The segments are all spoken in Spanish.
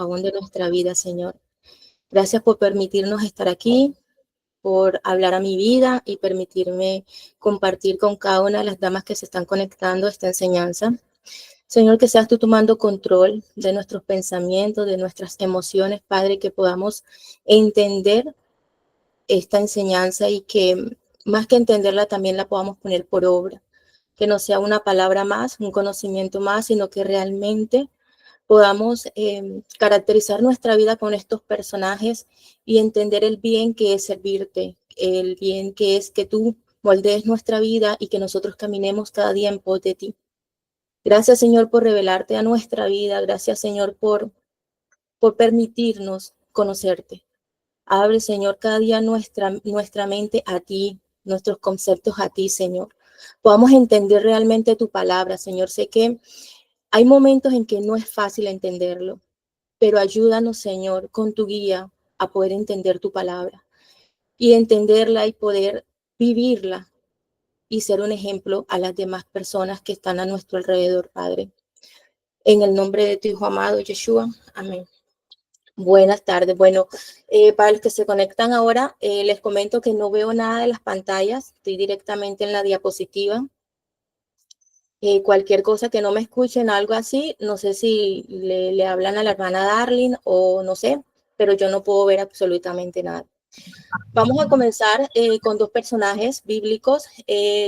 aún de nuestra vida, Señor. Gracias por permitirnos estar aquí, por hablar a mi vida y permitirme compartir con cada una de las damas que se están conectando esta enseñanza. Señor, que seas tú tomando control de nuestros pensamientos, de nuestras emociones, Padre, que podamos entender esta enseñanza y que más que entenderla también la podamos poner por obra. Que no sea una palabra más, un conocimiento más, sino que realmente podamos caracterizar nuestra vida con estos personajes y entender el bien que es servirte, el bien que es que tú moldees nuestra vida y que nosotros caminemos cada día en pos de ti. Gracias, Señor, por revelarte a nuestra vida. Gracias, Señor, por permitirnos conocerte. Abre, Señor, cada día nuestra mente a ti, nuestros conceptos a ti, Señor. Podamos entender realmente tu palabra, Señor. Sé que hay momentos en que no es fácil entenderlo, pero ayúdanos, Señor, con tu guía a poder entender tu palabra y entenderla y poder vivirla y ser un ejemplo a las demás personas que están a nuestro alrededor, Padre. En el nombre de tu Hijo amado, Yeshua. Amén. Buenas tardes. Bueno, para los que se conectan ahora, les comento que no veo nada de las pantallas. Estoy directamente en la diapositiva. Cualquier cosa que no me escuchen, algo así, no sé si le hablan a la hermana Darling o no sé, pero yo no puedo ver absolutamente nada. Vamos a comenzar con dos personajes bíblicos,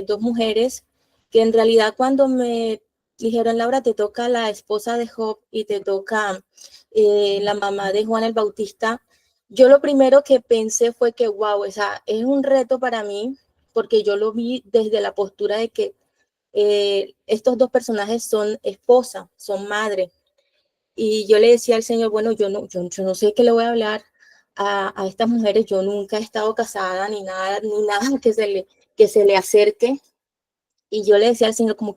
dos mujeres que en realidad cuando me dijeron, Laura, te toca la esposa de Job y te toca la mamá de Juan el Bautista, yo lo primero que pensé fue que, wow, esa es un reto para mí, porque yo lo vi desde la postura de que estos dos personajes son esposa, son madre. Y yo le decía al Señor, bueno, yo no sé qué le voy a hablar a estas mujeres, yo nunca he estado casada ni nada que se le acerque. Y yo le decía al Señor como o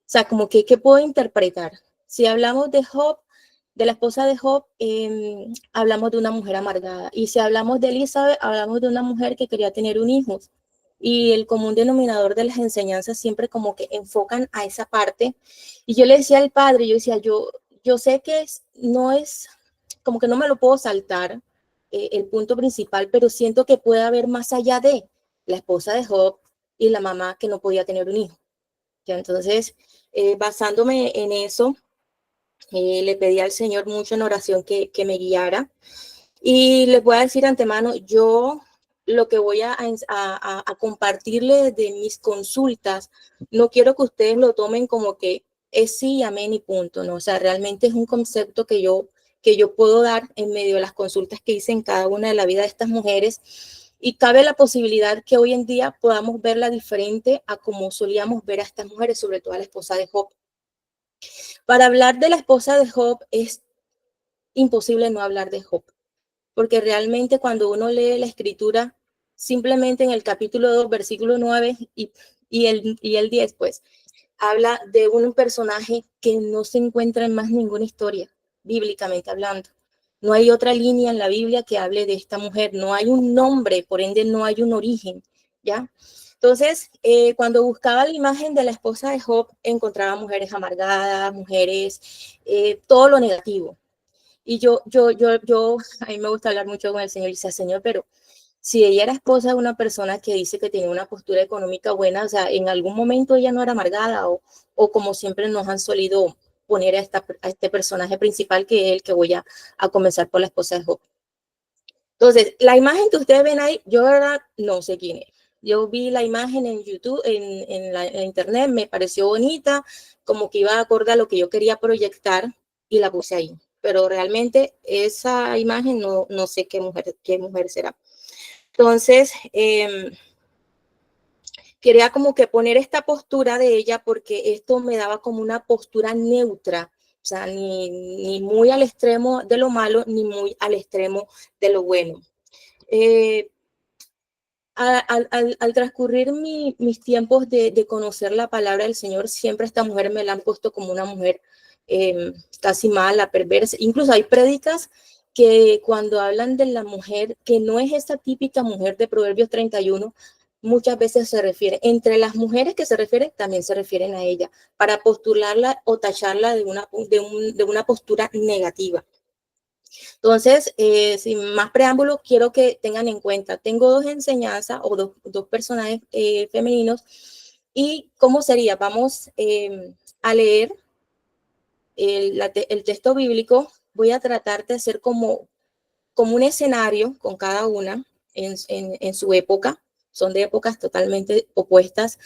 sea, como que, ¿qué puedo interpretar? Si hablamos de Job, de la esposa de Job, hablamos de una mujer amargada. Y si hablamos de Elizabeth, hablamos de una mujer que quería tener un hijo. Y el común denominador de las enseñanzas siempre como que enfocan a esa parte. Y yo le decía al padre, yo decía, yo sé que no es, como que no me lo puedo saltar el punto principal, pero siento que puede haber más allá de la esposa de Job y la mamá que no podía tener un hijo. ¿Ya? Entonces, basándome en eso, le pedí al Señor mucho en oración que me guiara. Y les voy a decir antemano, yo lo que voy a compartirles de mis consultas, no quiero que ustedes lo tomen como que es sí, amén y punto, ¿no? O sea, realmente es un concepto que yo puedo dar en medio de las consultas que hice en cada una de la vida de estas mujeres. Y cabe la posibilidad que hoy en día podamos verla diferente a como solíamos ver a estas mujeres, sobre todo a la esposa de Job. Para hablar de la esposa de Job es imposible no hablar de Job, porque realmente cuando uno lee la escritura, simplemente en el capítulo 2, versículo 9 y el 10, pues, habla de un personaje que no se encuentra en más ninguna historia, bíblicamente hablando. No hay otra línea en la Biblia que hable de esta mujer, no hay un nombre, por ende no hay un origen, ¿ya? Entonces, cuando buscaba la imagen de la esposa de Job, encontraba mujeres amargadas, mujeres, todo lo negativo. Y a mí me gusta hablar mucho con el Señor y decía, Señor, pero si ella era esposa de una persona que dice que tenía una postura económica buena, o sea, en algún momento ella no era amargada o como siempre nos han solido poner a este personaje principal que es el que voy a comenzar por la esposa de Job. Entonces, la imagen que ustedes ven ahí, yo de verdad no sé quién es. Yo vi la imagen en YouTube, en internet, me pareció bonita, como que iba acorde a lo que yo quería proyectar y la puse ahí. Pero realmente esa imagen no sé qué mujer será. Entonces, quería como que poner esta postura de ella porque esto me daba como una postura neutra, o sea, ni muy al extremo de lo malo, ni muy al extremo de lo bueno. Al transcurrir mis tiempos de conocer la palabra del Señor, siempre esta mujer me la han puesto como una mujer casi mala, perversa. Incluso hay prédicas que cuando hablan de la mujer, que no es esta típica mujer de Proverbios 31, muchas veces se refiere, entre las mujeres que se refieren, también se refieren a ella, para postularla o tacharla de una postura negativa. Entonces, sin más preámbulos, quiero que tengan en cuenta, tengo dos enseñanzas o dos personajes femeninos. ¿Y cómo sería? Vamos a leer el texto bíblico. Voy a tratar de hacer como un escenario con cada una en su época. Son de épocas totalmente opuestas.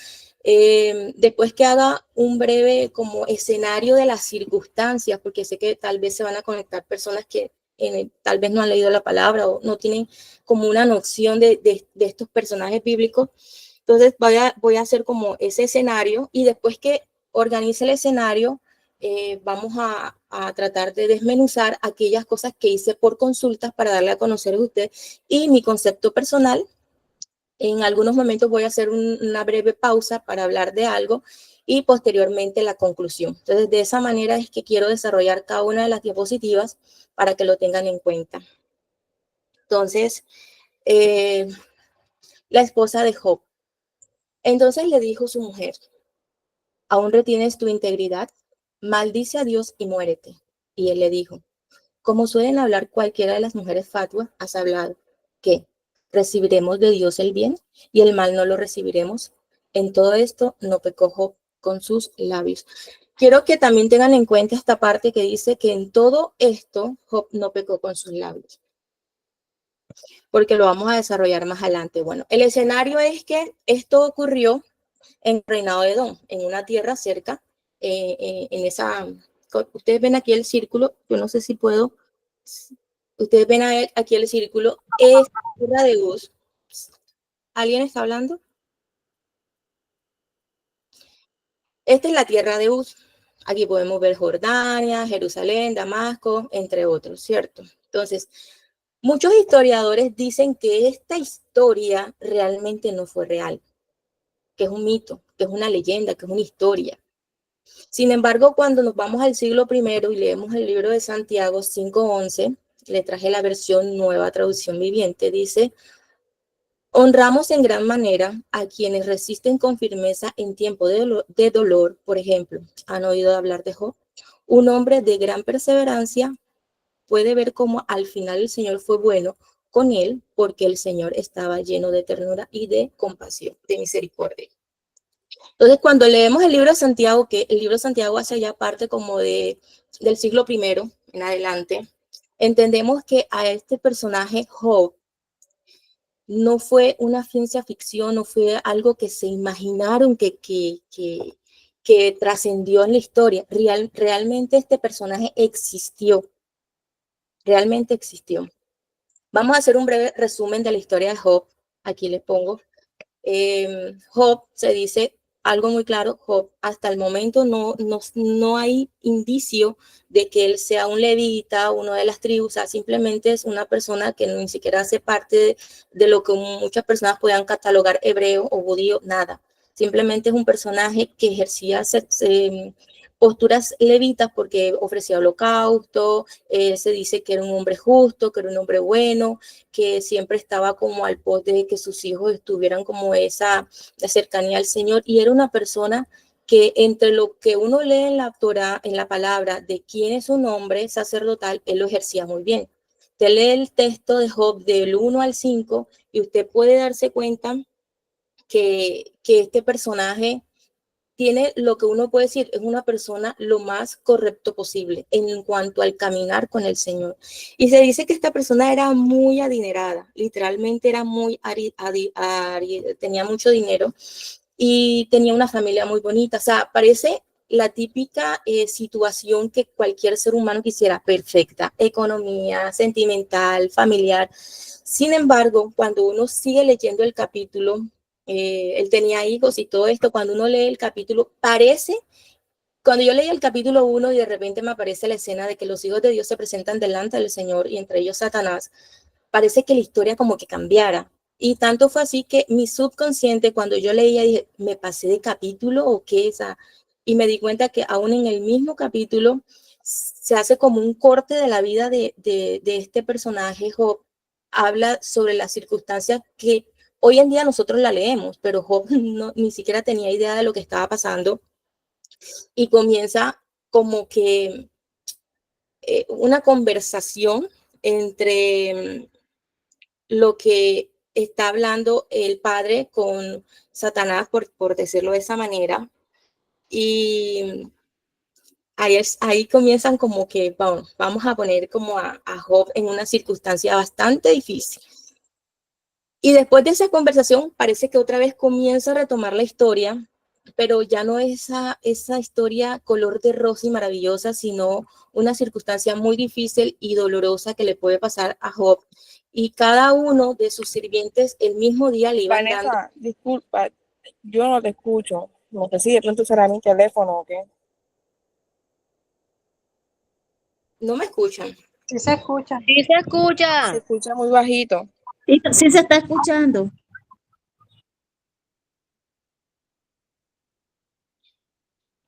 Después que haga un breve como escenario de las circunstancias, porque sé que tal vez se van a conectar personas que tal vez no han leído la palabra o no tienen como una noción de estos personajes bíblicos. Entonces voy a hacer como ese escenario, y después que organice el escenario, vamos a tratar de desmenuzar aquellas cosas que hice por consultas para darle a conocer a usted y mi concepto personal. En algunos momentos voy a hacer una breve pausa para hablar de algo y posteriormente la conclusión. Entonces, de esa manera es que quiero desarrollar cada una de las diapositivas para que lo tengan en cuenta. Entonces, la esposa de Job. Entonces le dijo su mujer: ¿aún retienes tu integridad? Maldice a Dios y muérete. Y él le dijo: como suelen hablar cualquiera de las mujeres fatuas, has hablado. ¿Qué? ¿Recibiremos de Dios el bien y el mal no lo recibiremos? En todo esto no pecó Job con sus labios. Quiero que también tengan en cuenta esta parte que dice que en todo esto Job no pecó con sus labios, porque lo vamos a desarrollar más adelante. Bueno, el escenario es que esto ocurrió en el reinado de Edom, en una tierra cerca, en esa, ustedes ven aquí el círculo, yo no sé si puedo, ustedes ven aquí el círculo, es tierra de Uz. ¿Alguien está hablando? Esta es la tierra de Uz. Aquí podemos ver Jordania, Jerusalén, Damasco, entre otros, ¿cierto? Entonces, muchos historiadores dicen que esta historia realmente no fue real, que es un mito, que es una leyenda, que es una historia. Sin embargo, cuando nos vamos al siglo I y leemos el libro de Santiago 5:11, le traje la versión nueva traducción viviente, dice: honramos en gran manera a quienes resisten con firmeza en tiempo de dolor. Por ejemplo, ¿han oído hablar de Job? Un hombre de gran perseverancia. Puede ver cómo al final el Señor fue bueno con él, porque el Señor estaba lleno de ternura y de compasión, de misericordia. Entonces, cuando leemos el libro de Santiago, que el libro de Santiago hace ya parte como del siglo I en adelante, entendemos que a este personaje Job no fue una ciencia ficción, no fue algo que se imaginaron que trascendió en la historia. Realmente este personaje existió, realmente existió. Vamos a hacer un breve resumen de la historia de Job. Aquí les pongo. Job, se dice algo muy claro: Job hasta el momento no hay indicio de que él sea un levita, uno de las tribus. O sea, simplemente es una persona que ni siquiera hace parte de lo que muchas personas puedan catalogar hebreo o judío, nada. Simplemente es un personaje que ejercía posturas levitas porque ofrecía holocausto. Se dice que era un hombre justo, que era un hombre bueno, que siempre estaba como al pos de que sus hijos estuvieran como esa cercanía al Señor, y era una persona que entre lo que uno lee en la Torá, en la palabra de quién es un hombre sacerdotal, él lo ejercía muy bien. Usted lee el texto de Job del 1 al 5 y usted puede darse cuenta que este personaje tiene lo que uno puede decir, es una persona lo más correcto posible en cuanto al caminar con el Señor. Y se dice que esta persona era muy adinerada, literalmente era muy, tenía mucho dinero y tenía una familia muy bonita. O sea, parece la típica situación que cualquier ser humano quisiera: perfecta, economía, sentimental, familiar. Sin embargo, cuando uno sigue leyendo el capítulo, él tenía hijos y todo esto. Cuando uno lee el capítulo, cuando yo leí el capítulo 1 y de repente me aparece la escena de que los hijos de Dios se presentan delante del Señor y entre ellos Satanás, parece que la historia como que cambiara. Y tanto fue así que mi subconsciente, cuando yo leía, dije: ¿me pasé de capítulo o qué es? Y me di cuenta que aún en el mismo capítulo se hace como un corte de la vida de este personaje. Job habla sobre las circunstancias que hoy en día nosotros la leemos, pero Job ni siquiera tenía idea de lo que estaba pasando, y comienza como que una conversación entre lo que está hablando el padre con Satanás, por decirlo de esa manera, y ahí comienzan como que vamos a poner como a Job en una circunstancia bastante difícil. Y después de esa conversación parece que otra vez comienza a retomar la historia, pero ya no es esa historia color de rosa y maravillosa, sino una circunstancia muy difícil y dolorosa que le puede pasar a Job. Y cada uno de sus sirvientes el mismo día le iban dando. Vanessa, disculpa, yo no te escucho. No sé si de pronto será mi teléfono o qué. No me escuchan. Sí se escucha. Sí se Se escucha. escucha muy bajito. Sí, sí se está escuchando.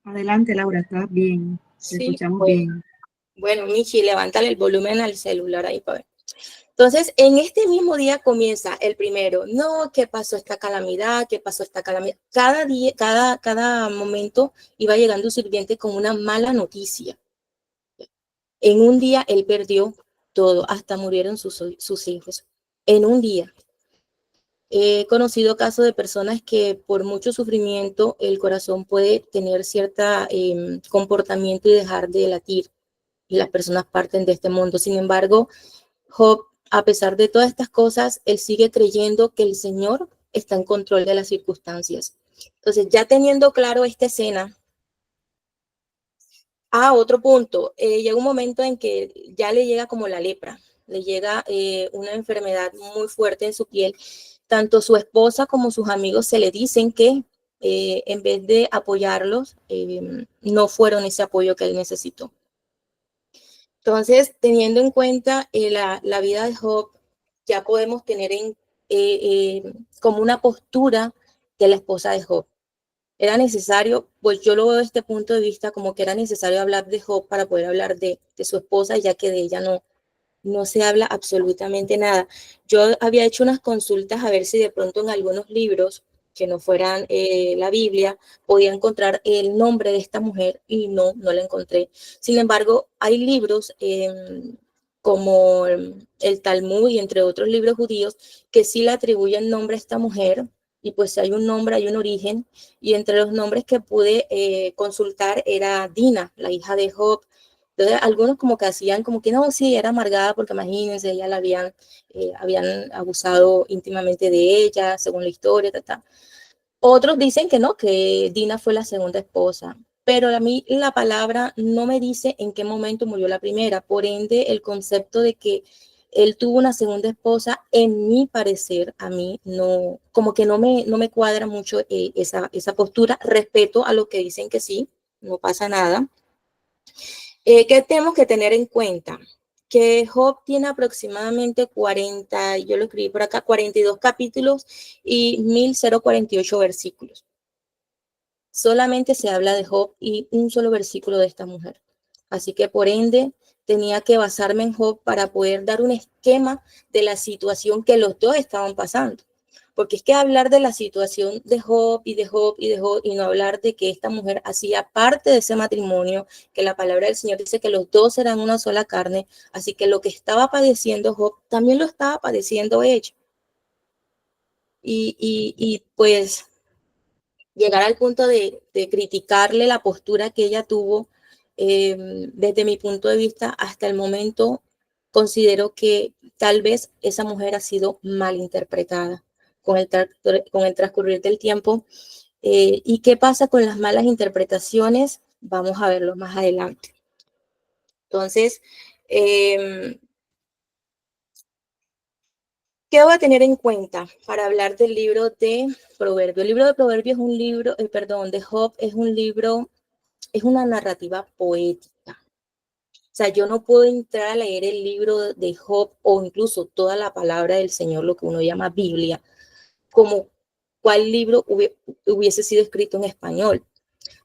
Adelante, Laura, estás bien. Te Sí, escuchamos bueno. bien. Bueno, Michi, levántale el volumen al celular ahí para ver. Entonces, en este mismo día comienza el primero, no, ¿qué pasó esta calamidad? ¿Qué pasó esta calamidad? Cada día, cada momento iba llegando un sirviente con una mala noticia. En un día él perdió todo, hasta murieron sus hijos. En un día. He conocido casos de personas que por mucho sufrimiento el corazón puede tener cierto comportamiento y dejar de latir y las personas parten de este mundo. Sin embargo, Job, a pesar de todas estas cosas, él sigue creyendo que el Señor está en control de las circunstancias. Entonces, ya teniendo claro esta escena, otro punto, llega un momento en que ya le llega como la lepra, le llega una enfermedad muy fuerte en su piel. Tanto su esposa como sus amigos se le dicen que en vez de apoyarlos, no fueron ese apoyo que él necesitó. Entonces, teniendo en cuenta la vida de Job, ya podemos tener como una postura de la esposa de Job. Era necesario, pues yo lo veo desde este punto de vista como que era necesario hablar de Job para poder hablar de su esposa, ya que de ella no se habla absolutamente nada. Yo había hecho unas consultas a ver si de pronto en algunos libros que no fueran la Biblia, podía encontrar el nombre de esta mujer y no la encontré. Sin embargo, hay libros como el Talmud y entre otros libros judíos que sí le atribuyen nombre a esta mujer y pues hay un nombre, hay un origen y entre los nombres que pude consultar era Dina, la hija de Job. Entonces, algunos como que hacían como que no, sí, era amargada porque imagínense, ella la habían abusado íntimamente de ella, según la historia, Otros dicen que no, que Dina fue la segunda esposa, pero a mí la palabra no me dice en qué momento murió la primera, por ende el concepto de que él tuvo una segunda esposa, en mi parecer, a mí no, como que no me cuadra mucho esa postura, respeto a lo que dicen que sí, no pasa nada. ¿Qué tenemos que tener en cuenta? Que Job tiene aproximadamente 40, yo lo escribí por acá, 42 capítulos y 1048 versículos. Solamente se habla de Job y un solo versículo de esta mujer. Así que por ende tenía que basarme en Job para poder dar un esquema de la situación que los dos estaban pasando. Porque es que hablar de la situación de Job y de Job y de Job y no hablar de que esta mujer hacía parte de ese matrimonio, que la palabra del Señor dice que los dos eran una sola carne, así que lo que estaba padeciendo Job también lo estaba padeciendo ella. Y pues llegar al punto de criticarle la postura que ella tuvo, desde mi punto de vista hasta el momento, considero que tal vez esa mujer ha sido mal interpretada con el transcurrir del tiempo. ¿Y qué pasa con las malas interpretaciones? Vamos a verlo más adelante. Entonces, ¿qué voy a tener en cuenta para hablar del libro de Proverbios? El libro de Proverbios es un libro, de Job es un libro, es una narrativa poética. O sea, yo no puedo entrar a leer el libro de Job o incluso toda la palabra del Señor, lo que uno llama Biblia, como cuál libro hubiese sido escrito en español.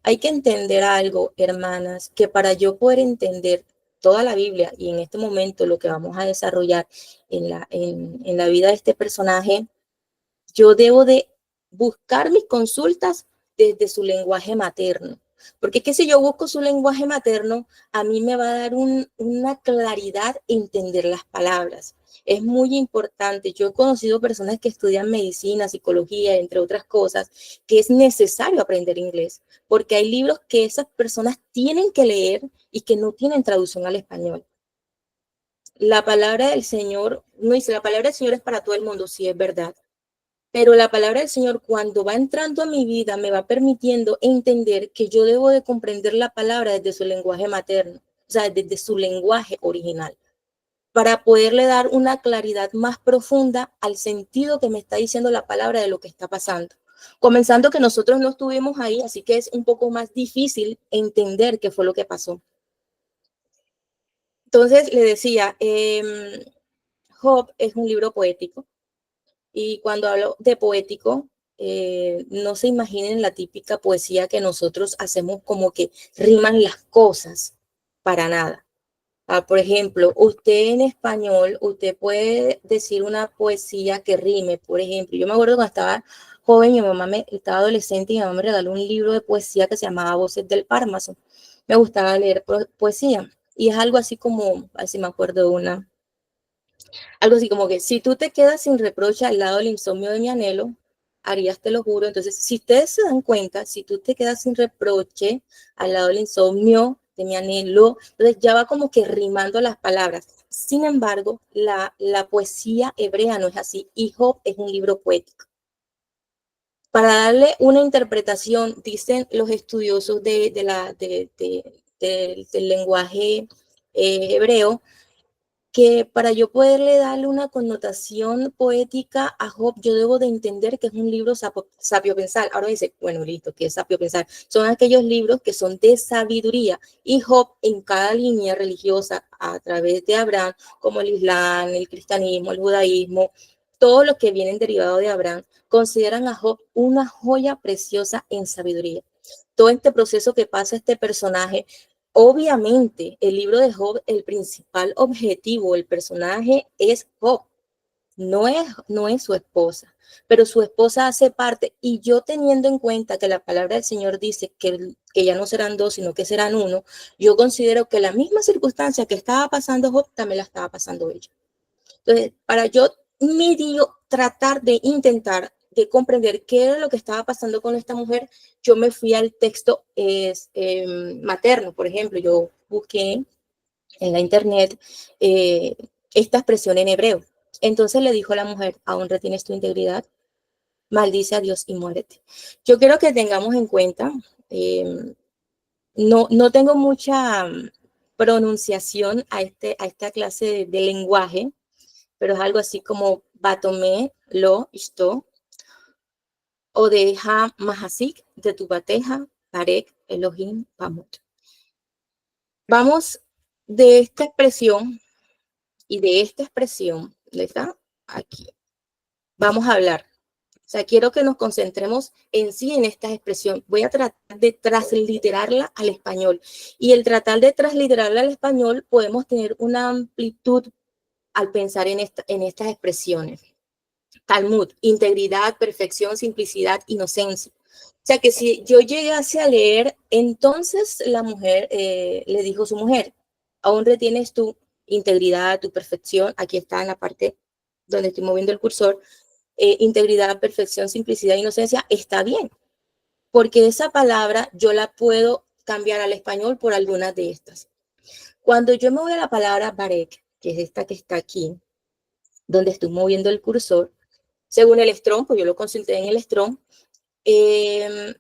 Hay que entender algo, hermanas, que para yo poder entender toda la Biblia y en este momento lo que vamos a desarrollar en la vida de este personaje, yo debo de buscar mis consultas desde su lenguaje materno. Porque es que si yo busco su lenguaje materno, a mí me va a dar una claridad entender las palabras. Es muy importante. Yo he conocido personas que estudian medicina, psicología, entre otras cosas, que es necesario aprender inglés, porque hay libros que esas personas tienen que leer y que no tienen traducción al español. La palabra del Señor, no dice, la palabra del Señor es para todo el mundo, sí es verdad. Pero la palabra del Señor, cuando va entrando a mi vida, me va permitiendo entender que yo debo de comprender la palabra desde su lenguaje materno, o sea, desde su lenguaje original, para poderle dar una claridad más profunda al sentido que me está diciendo la palabra de lo que está pasando. Comenzando que nosotros no estuvimos ahí, así que es un poco más difícil entender qué fue lo que pasó. Entonces le decía, Job es un libro poético. Y cuando hablo de poético, no se imaginen la típica poesía que nosotros hacemos como que riman las cosas para nada. Por ejemplo, usted en español, usted puede decir una poesía que rime, por ejemplo. Yo me acuerdo cuando estaba joven, estaba adolescente y mi mamá me regaló un libro de poesía que se llamaba Voces del Pármaso. Me gustaba leer poesía y es algo así como, así me acuerdo de una. Algo así como que si tú te quedas sin reproche al lado del insomnio de mi anhelo, harías, te lo juro. Entonces, si ustedes se dan cuenta, si tú te quedas sin reproche al lado del insomnio de mi anhelo, entonces ya va como que rimando las palabras. Sin embargo, la poesía hebrea no es así y Job es un libro poético. Para darle una interpretación, dicen los estudiosos del lenguaje hebreo, que para yo poderle darle una connotación poética a Job, yo debo de entender que es un libro sapiopensal. Ahora dice, bueno, listo, ¿qué es sapiopensal? Son aquellos libros que son de sabiduría. Y Job, en cada línea religiosa, a través de Abraham, como el Islam, el cristianismo, el judaísmo, todos los que vienen derivados de Abraham, consideran a Job una joya preciosa en sabiduría. Todo este proceso que pasa este personaje. Obviamente, el libro de Job, el principal objetivo, el personaje es Job, no es su esposa, pero su esposa hace parte y yo teniendo en cuenta que la palabra del Señor dice que ya no serán dos, sino que serán uno, yo considero que la misma circunstancia que estaba pasando Job también la estaba pasando ella. Entonces, para yo medio tratar de intentar de comprender qué era lo que estaba pasando con esta mujer, yo me fui al texto materno, por ejemplo, yo busqué en la internet esta expresión en hebreo. Entonces le dijo a la mujer, aún retienes tu integridad, maldice a Dios y muérete. Yo quiero que tengamos en cuenta, no tengo mucha pronunciación a esta clase de lenguaje, pero es algo así como Batomé, Lo, Ishto, o de Ha Mahasik, de tu bateja, Parek, Elohim, Pamut. Vamos de esta expresión y de esta expresión, ¿está? Aquí. Vamos a hablar. O sea, quiero que nos concentremos en sí en esta expresión. Voy a tratar de transliterarla al español. Y el tratar de transliterarla al español, podemos tener una amplitud al pensar en estas expresiones. Talmud, integridad, perfección, simplicidad, inocencia. O sea que si yo llegase a leer, entonces la mujer le dijo a su mujer, aún retienes tu integridad, tu perfección, aquí está en la parte donde estoy moviendo el cursor, integridad, perfección, simplicidad, inocencia, está bien, porque esa palabra yo la puedo cambiar al español por algunas de estas. Cuando yo me voy a la palabra barek, que es esta que está aquí, donde estoy moviendo el cursor, según el Strong, pues yo lo consulté en el Strong, se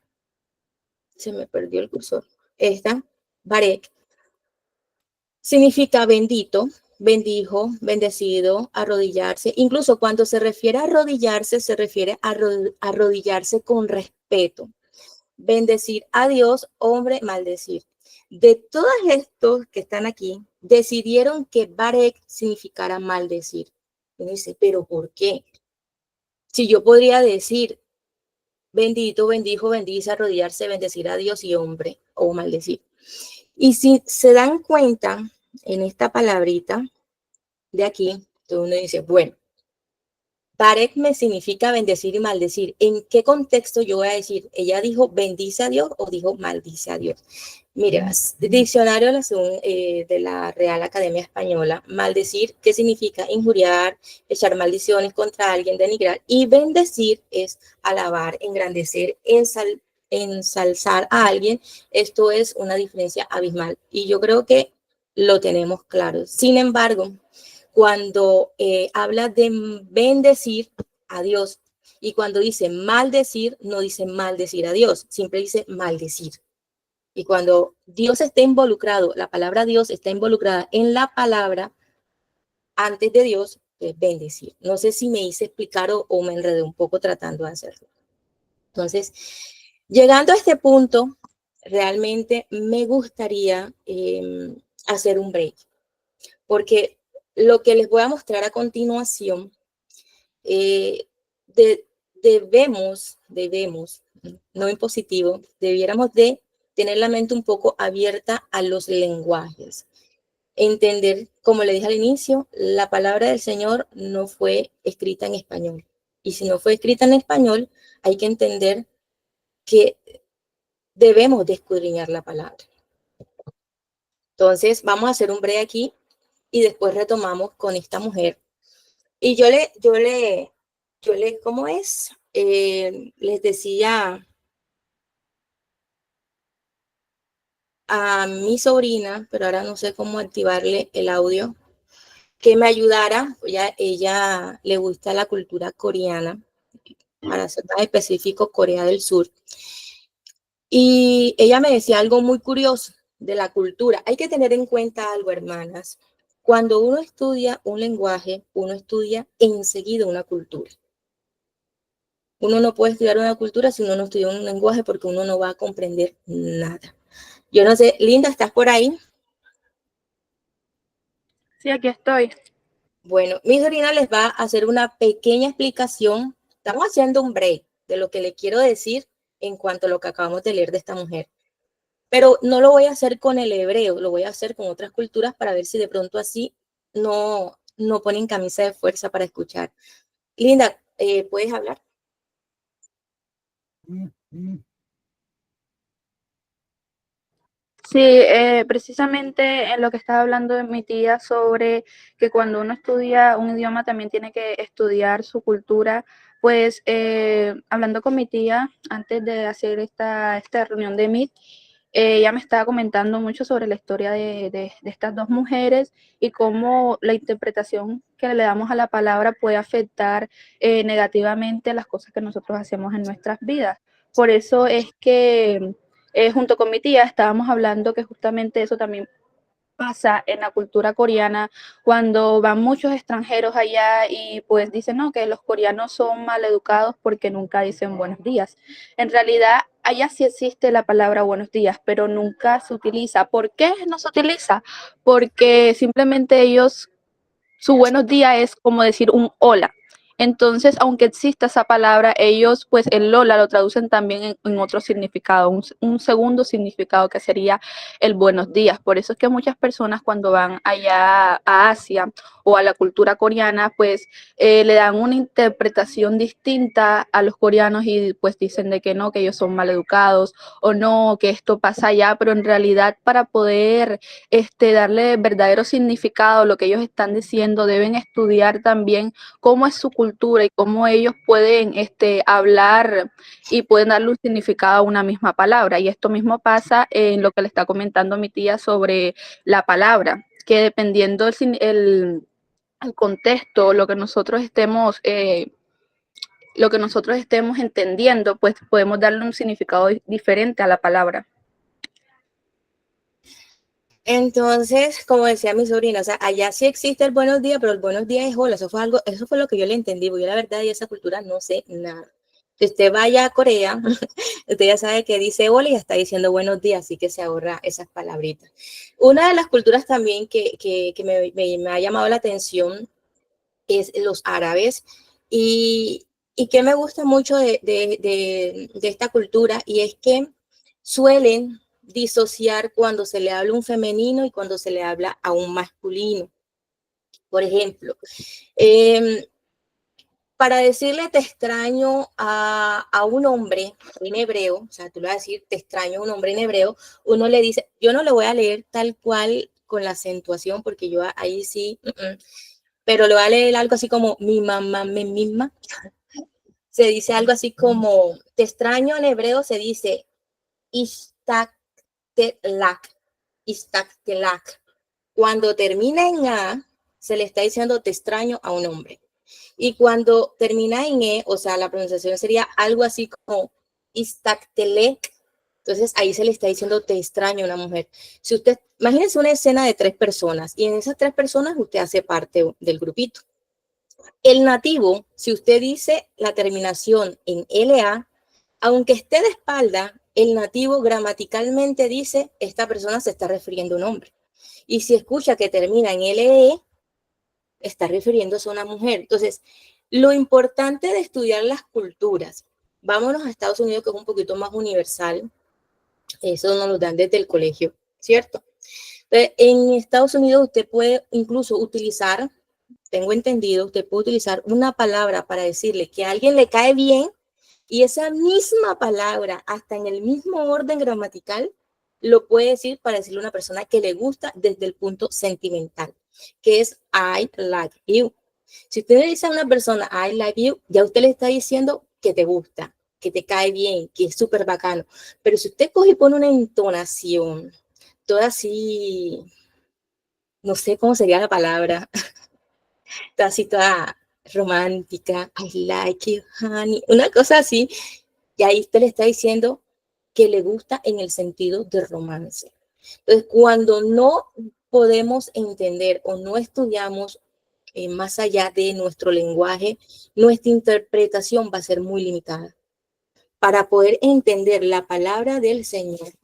me perdió el cursor, esta, Barek, significa bendito, bendijo, bendecido, arrodillarse. Incluso cuando se refiere a arrodillarse, se refiere a arrodillarse con respeto. Bendecir a Dios, hombre, maldecir. De todos estos que están aquí, decidieron que Barek significara maldecir. Y dice, ¿pero por qué? Si yo podría decir, bendito, bendijo, bendice, arrodillarse, bendecir a Dios y hombre, o maldecir. Y si se dan cuenta en esta palabrita de aquí, entonces uno dice, bueno, Parekme significa bendecir y maldecir. ¿En qué contexto yo voy a decir? ¿Ella dijo bendice a Dios o dijo maldice a Dios? Mira, diccionario de la Real Academia Española, maldecir, ¿qué significa? Injuriar, echar maldiciones contra alguien, denigrar. Y bendecir es alabar, engrandecer, ensalzar a alguien. Esto es una diferencia abismal. Y yo creo que lo tenemos claro. Sin embargo, cuando habla de bendecir a Dios y cuando dice maldecir, no dice maldecir a Dios, siempre dice maldecir. Y cuando Dios está involucrado, la palabra Dios está involucrada en la palabra antes de Dios, es bendecir. No sé si me hice explicar o me enredé un poco tratando de hacerlo. Entonces, llegando a este punto, realmente me gustaría hacer un break, porque lo que les voy a mostrar a continuación, debemos, no en positivo, debiéramos de tener la mente un poco abierta a los lenguajes. Entender, como le dije al inicio, la palabra del Señor no fue escrita en español. Y si no fue escrita en español, hay que entender que debemos de escudriñar la palabra. Entonces, vamos a hacer un break aquí y después retomamos con esta mujer. Y ¿cómo es? Les decía a mi sobrina, pero ahora no sé cómo activarle el audio, que me ayudara. Ella le gusta la cultura coreana, para ser más específico, Corea del Sur. Y ella me decía algo muy curioso de la cultura. Hay que tener en cuenta algo, hermanas. Cuando uno estudia un lenguaje, uno estudia enseguida una cultura. Uno no puede estudiar una cultura si uno no estudia un lenguaje, porque uno no va a comprender nada. Yo no sé, Linda, ¿estás por ahí? Sí, aquí estoy. Bueno, mi sobrina les va a hacer una pequeña explicación. Estamos haciendo un break de lo que le quiero decir en cuanto a lo que acabamos de leer de esta mujer. Pero no lo voy a hacer con el hebreo, lo voy a hacer con otras culturas para ver si de pronto así no ponen camisa de fuerza para escuchar. Linda, ¿puedes hablar? Sí, precisamente en lo que estaba hablando de mi tía sobre que cuando uno estudia un idioma también tiene que estudiar su cultura, pues hablando con mi tía antes de hacer esta reunión de Meet, ella me estaba comentando mucho sobre la historia de estas dos mujeres y cómo la interpretación que le damos a la palabra puede afectar negativamente las cosas que nosotros hacemos en nuestras vidas. Por eso es que junto con mi tía estábamos hablando que justamente eso también pasa en la cultura coreana cuando van muchos extranjeros allá y pues dicen no, que los coreanos son mal educados porque nunca dicen buenos días. En realidad allá sí existe la palabra buenos días, pero nunca se utiliza. ¿Por qué no se utiliza? Porque simplemente ellos, su buenos días es como decir un hola. Entonces, aunque exista esa palabra, ellos pues el Lola lo traducen también en otro significado, un segundo significado que sería el buenos días. Por eso es que muchas personas cuando van allá a Asia o a la cultura coreana, pues le dan una interpretación distinta a los coreanos y pues dicen de que no, que ellos son mal educados o no, que esto pasa allá, pero en realidad para poder darle verdadero significado a lo que ellos están diciendo, deben estudiar también cómo es su cultura y cómo ellos pueden hablar y pueden darle un significado a una misma palabra. Y esto mismo pasa en lo que le está comentando mi tía sobre la palabra, que dependiendo el contexto, lo que nosotros estemos entendiendo, pues podemos darle un significado diferente a la palabra. Entonces, como decía mi sobrina, o sea, allá sí existe el buenos días, pero el buenos días es hola. Eso fue lo que yo le entendí, porque yo la verdad de esa cultura no sé nada. Si usted vaya a Corea, usted ya sabe que dice hola y ya está diciendo buenos días, así que se ahorra esas palabritas. Una de las culturas también que me ha llamado la atención es los árabes, y que me gusta mucho de esta cultura, y es que suelen disociar cuando se le habla a un femenino y cuando se le habla a un masculino. Por ejemplo, para decirle te extraño a un hombre en hebreo, o sea, tú le vas a decir te extraño a un hombre en hebreo, uno le dice, yo no lo voy a leer tal cual con la acentuación, porque yo ahí sí, pero le voy a leer algo así como mi mamá me misma. Se dice algo así como te extraño en hebreo, se dice istaktelak, istaktelak. Cuando termina en A, se le está diciendo te extraño a un hombre. Y cuando termina en E, o sea, la pronunciación sería algo así como istaktelek. Entonces ahí se le está diciendo te extraño a una mujer. Si usted, imagínense una escena de 3 personas y en esas 3 personas usted hace parte del grupito. El nativo, si usted dice la terminación en LA, aunque esté de espalda, el nativo gramaticalmente dice esta persona se está refiriendo a un hombre. Y si escucha que termina en LE, está refiriéndose a una mujer. Entonces, lo importante de estudiar las culturas, vámonos a Estados Unidos, que es un poquito más universal, eso nos lo dan desde el colegio, ¿cierto? Entonces, en Estados Unidos usted puede incluso utilizar, tengo entendido, usted puede utilizar una palabra para decirle que a alguien le cae bien y esa misma palabra, hasta en el mismo orden gramatical, lo puede decir para decirle a una persona que le gusta desde el punto sentimental, que es I like you. Si usted le dice a una persona I like you, ya usted le está diciendo que te gusta, que te cae bien, que es súper bacano. Pero si usted coge y pone una entonación toda así, no sé cómo sería la palabra, toda así toda romántica, I like you, honey, una cosa así, y ahí usted le está diciendo que le gusta en el sentido de romance. Entonces, cuando no podemos entender o no estudiamos más allá de nuestro lenguaje, nuestra interpretación va a ser muy limitada. Para poder entender la palabra del Señor,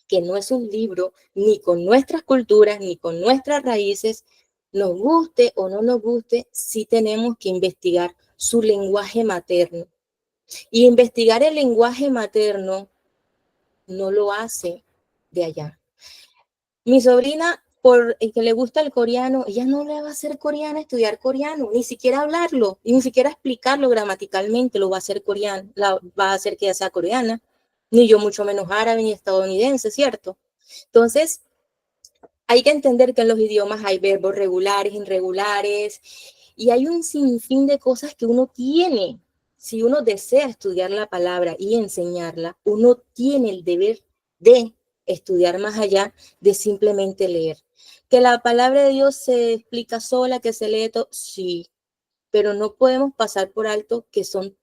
que no es un libro ni con nuestras culturas, ni con nuestras raíces, nos guste o no nos guste, sí tenemos que investigar su lenguaje materno. Y investigar el lenguaje materno no lo hace de allá. Mi sobrina, por el que le gusta el coreano, ella no le va a hacer coreano, estudiar coreano, ni siquiera hablarlo, y ni siquiera explicarlo gramaticalmente, lo va a hacer coreano, va a hacer que ella sea coreana, ni yo mucho menos árabe ni estadounidense, ¿cierto? Entonces, hay que entender que en los idiomas hay verbos regulares, irregulares, y hay un sinfín de cosas que uno tiene. Si uno desea estudiar la palabra y enseñarla, uno tiene el deber de estudiar más allá de simplemente leer. Que la palabra de Dios se explica sola, que se lee todo, sí, pero no podemos pasar por alto que son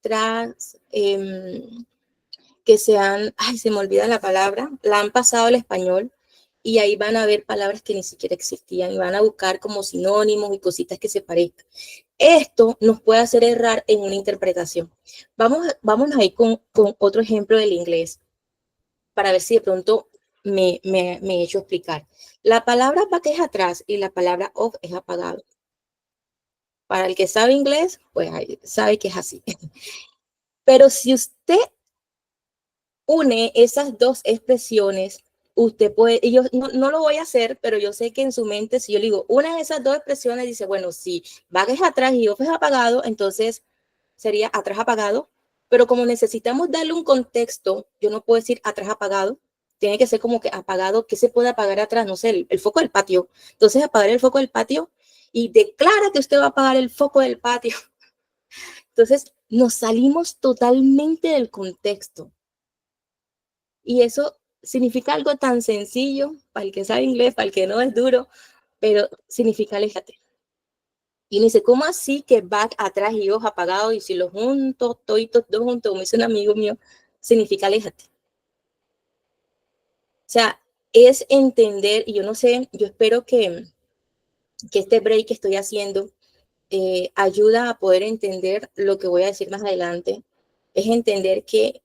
que se me olvida la palabra, la han pasado al español y ahí van a ver palabras que ni siquiera existían y van a buscar como sinónimos y cositas que se parezcan. Esto nos puede hacer errar en una interpretación. Vámonos ahí con otro ejemplo del inglés para ver si de pronto me he hecho explicar. La palabra back es atrás y la palabra off es apagado. Para el que sabe inglés, pues sabe que es así. Pero si usted une esas dos expresiones, usted puede, y yo no lo voy a hacer, pero yo sé que en su mente, si yo le digo, una de esas dos expresiones, dice, bueno, si back es atrás y off es apagado, entonces sería atrás apagado, pero como necesitamos darle un contexto, yo no puedo decir atrás apagado, tiene que ser como que apagado, ¿qué se puede apagar atrás? No sé, el foco del patio. Entonces apagar el foco del patio y declara que usted va a apagar el foco del patio. Entonces nos salimos totalmente del contexto. Y eso significa algo tan sencillo, para el que sabe inglés, para el que no es duro, pero significa aléjate. Y me dice, ¿cómo así que back atrás y off apagado? Y si los juntos, toditos, dos juntos, como dice un amigo mío, significa aléjate. O sea, es entender, y yo no sé, yo espero que este break que estoy haciendo ayuda a poder entender lo que voy a decir más adelante. Es entender que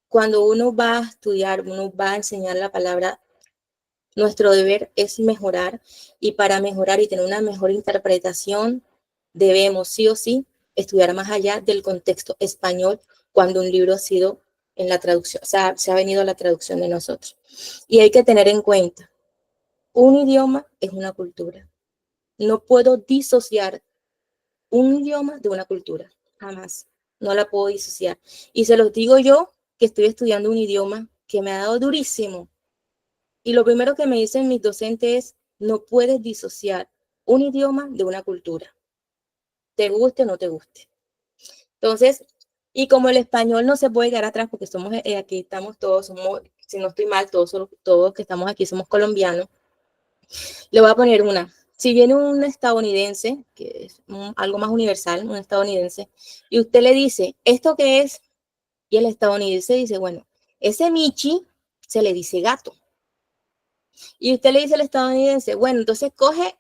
cuando uno va a estudiar, uno va a enseñar la palabra, nuestro deber es mejorar y para mejorar y tener una mejor interpretación debemos sí o sí estudiar más allá del contexto español cuando un libro ha sido en la traducción, o sea, se ha venido a la traducción de nosotros. Y hay que tener en cuenta, un idioma es una cultura. No puedo disociar un idioma de una cultura, jamás, no la puedo disociar. Y se los digo yo, que estoy estudiando un idioma que me ha dado durísimo. Y lo primero que me dicen mis docentes es, no puedes disociar un idioma de una cultura, te guste o no te guste. Entonces, y como el español no se puede quedar atrás, porque somos, aquí estamos todos, somos, si no estoy mal, todos que estamos aquí somos colombianos, le voy a poner una. Si viene un estadounidense, que es algo más universal, un estadounidense, y usted le dice, ¿esto qué es? Y el estadounidense dice, bueno, ese Michi se le dice gato. Y usted le dice al estadounidense, bueno, entonces coge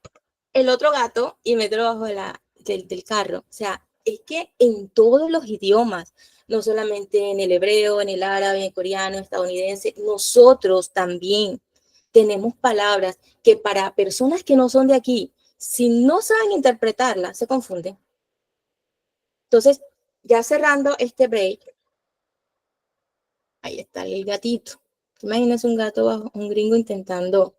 el otro gato y mételo bajo del carro. O sea, es que en todos los idiomas, no solamente en el hebreo, en el árabe, en el coreano, estadounidense, nosotros también tenemos palabras que para personas que no son de aquí, si no saben interpretarlas, se confunden. Entonces, ya cerrando este break, ahí está el gatito. Imagínense un gato bajo, un gringo intentando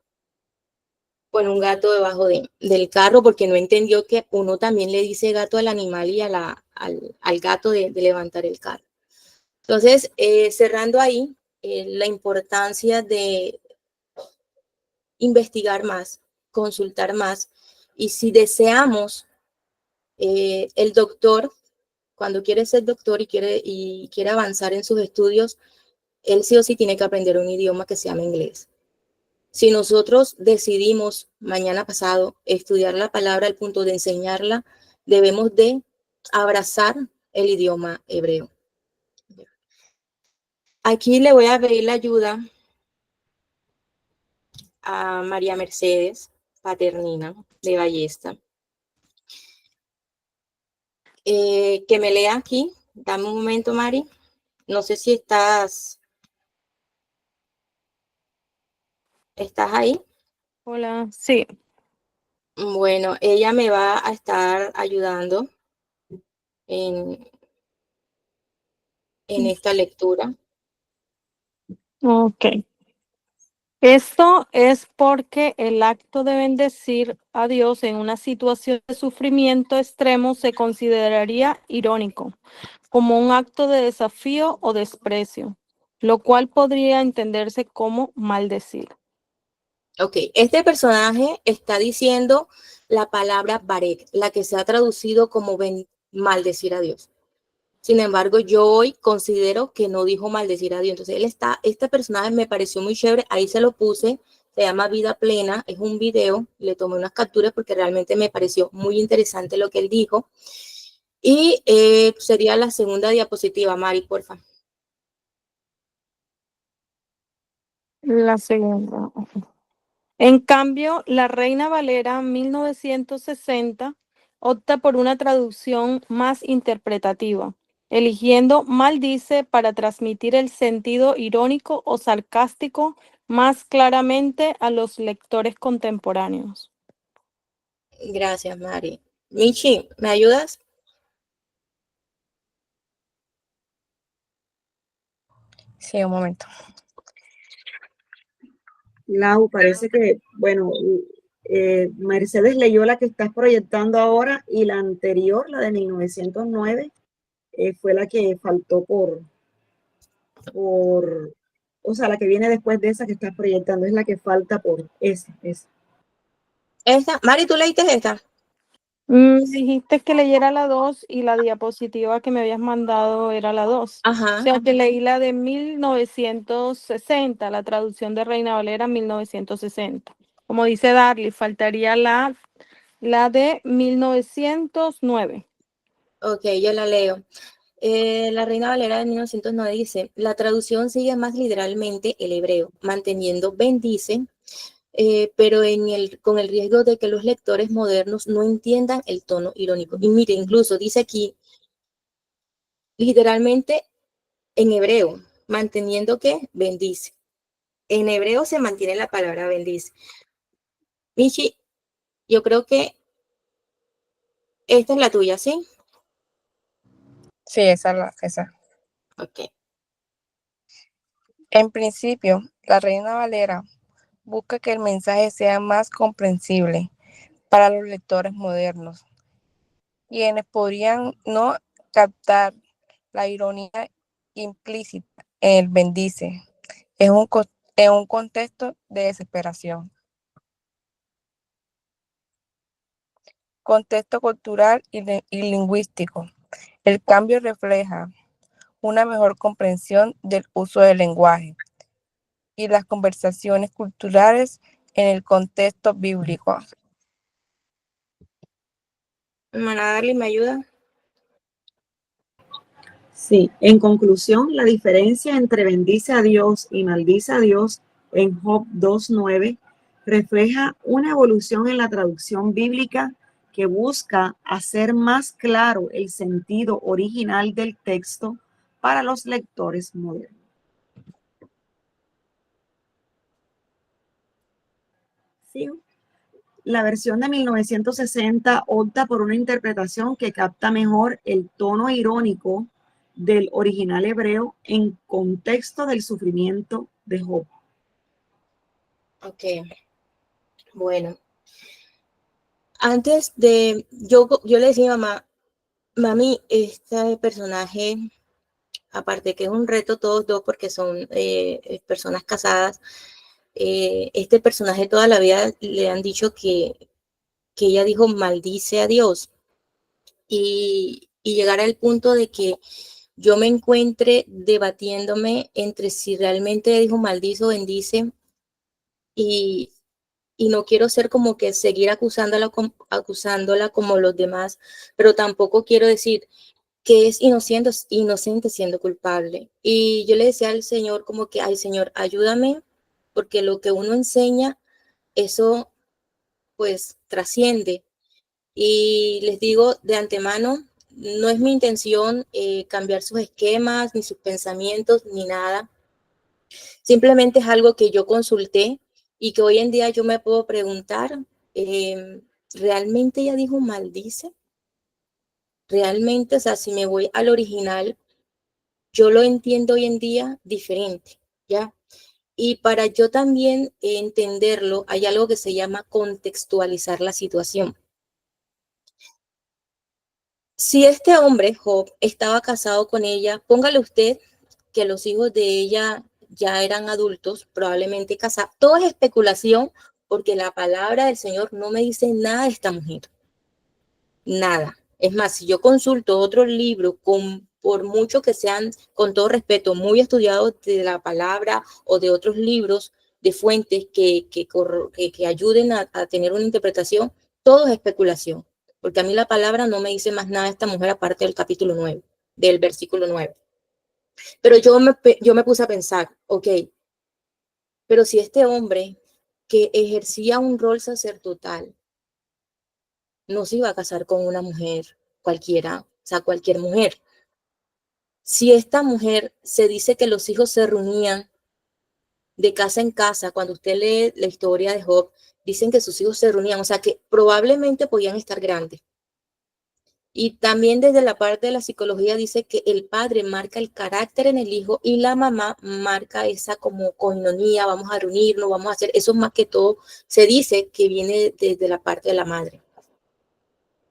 poner un gato debajo del carro porque no entendió que uno también le dice gato al animal y al gato de levantar el carro. Entonces, cerrando ahí, la importancia de investigar más, consultar más, y si deseamos, el doctor, cuando quiere ser doctor y quiere avanzar en sus estudios, él sí o sí tiene que aprender un idioma que se llama inglés. Si nosotros decidimos mañana pasado estudiar la palabra al punto de enseñarla, debemos de abrazar el idioma hebreo. Aquí le voy a pedir la ayuda a María Mercedes Paternina de Ballesta, que me lea aquí. Dame un momento, Mari. No sé si estás ahí. Hola, sí, Bueno, ella me va a estar ayudando en esta lectura. ok. Esto es porque el acto de bendecir a Dios en una situación de sufrimiento extremo se consideraría irónico, como un acto de desafío o desprecio, lo cual podría entenderse como maldecir. Ok, este personaje está diciendo la palabra Barek, la que se ha traducido como maldecir a Dios. Sin embargo, yo hoy considero que no dijo maldecir a Dios. Entonces, este personaje me pareció muy chévere, ahí se lo puse, se llama Vida Plena, es un video, le tomé unas capturas porque realmente me pareció muy interesante lo que él dijo. Y sería la segunda diapositiva, Mari, porfa. La segunda. En cambio, la Reina Valera 1960 opta por una traducción más interpretativa, eligiendo maldice para transmitir el sentido irónico o sarcástico más claramente a los lectores contemporáneos. Gracias, Mari. Michi, ¿me ayudas? Sí, un momento. Lau, parece que, bueno, Mercedes leyó la que estás proyectando ahora y la anterior, la de 1909, fue la que faltó o sea, la que viene después de esa que estás proyectando, es la que falta por esa. Esta, Mari, ¿tú leíste esta? Dijiste que leyera la 2 y la diapositiva que me habías mandado era la 2. Ajá. O sea, que leí la de 1960, la traducción de Reina Valera 1960. Como dice Darly, faltaría la de 1909. Ok, yo la leo. La Reina Valera de 1909 dice, la traducción sigue más literalmente el hebreo, manteniendo bendice, pero con el riesgo de que los lectores modernos no entiendan el tono irónico. Y mire, incluso dice aquí, literalmente en hebreo, manteniendo que bendice. En hebreo se mantiene la palabra bendice. Michi, yo creo que esta es la tuya, ¿sí? Sí, esa. Ok. En principio, la Reina Valera busca que el mensaje sea más comprensible para los lectores modernos quienes podrían no captar la ironía implícita en el bendice. Es en un contexto de desesperación. Contexto cultural y lingüístico. El cambio refleja una mejor comprensión del uso del lenguaje y las conversaciones culturales en el contexto bíblico. Hermana Darling, ¿me ayuda? Sí, en conclusión, la diferencia entre bendice a Dios y maldice a Dios en Job 2:9 refleja una evolución en la traducción bíblica que busca hacer más claro el sentido original del texto para los lectores modernos. Sí, la versión de 1960 opta por una interpretación que capta mejor el tono irónico del original hebreo en contexto del sufrimiento de Job. Ok, bueno. Antes de, yo le decía a mamá, mami, este personaje, aparte que es un reto todos dos porque son personas casadas, este personaje toda la vida le han dicho que ella dijo maldice a Dios y llegar al punto de que yo me encuentre debatiéndome entre si realmente dijo maldice o bendice y no quiero ser como que seguir acusándola como los demás, pero tampoco quiero decir que es inocente siendo culpable. Y yo le decía al Señor como que, ay Señor, ayúdame, porque lo que uno enseña, eso pues trasciende. Y les digo de antemano, no es mi intención cambiar sus esquemas, ni sus pensamientos, ni nada. Simplemente es algo que yo consulté y que hoy en día yo me puedo preguntar, ¿realmente ella dijo maldice? Realmente, o sea, si me voy al original, yo lo entiendo hoy en día diferente, ¿ya? Y para yo también entenderlo, hay algo que se llama contextualizar la situación. Si este hombre, Job, estaba casado con ella, póngale usted que los hijos de ella ya eran adultos, probablemente casados. Todo es especulación porque la palabra del Señor no me dice nada de esta mujer. Nada. Es más, si yo consulto otros libros, por mucho que sean, con todo respeto, muy estudiados de la palabra o de otros libros de fuentes que ayuden a tener una interpretación, todo es especulación. Porque a mí la palabra no me dice más nada de esta mujer aparte del capítulo 9, del versículo 9. Pero yo me puse a pensar, ok, pero si este hombre que ejercía un rol sacerdotal no se iba a casar con una mujer cualquiera, o sea, cualquier mujer. Si esta mujer se dice que los hijos se reunían de casa en casa, cuando usted lee la historia de Job, dicen que sus hijos se reunían, o sea, que probablemente podían estar grandes. Y también desde la parte de la psicología dice que el padre marca el carácter en el hijo y la mamá marca esa como coinonía, vamos a reunirnos, vamos a hacer, eso más que todo se dice que viene desde la parte de la madre.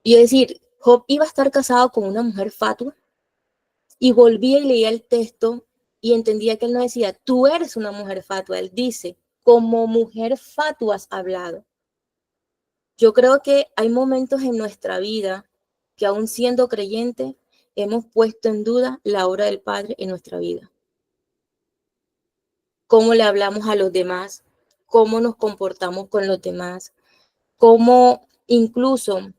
Y es decir, Job iba a estar casado con una mujer fatua y volvía y leía el texto y entendía que él no decía, tú eres una mujer fatua, él dice, como mujer fatua has hablado. Yo creo que hay momentos en nuestra vida que aún siendo creyente hemos puesto en duda la obra del Padre en nuestra vida. Cómo le hablamos a los demás, cómo nos comportamos con los demás, cómo incluso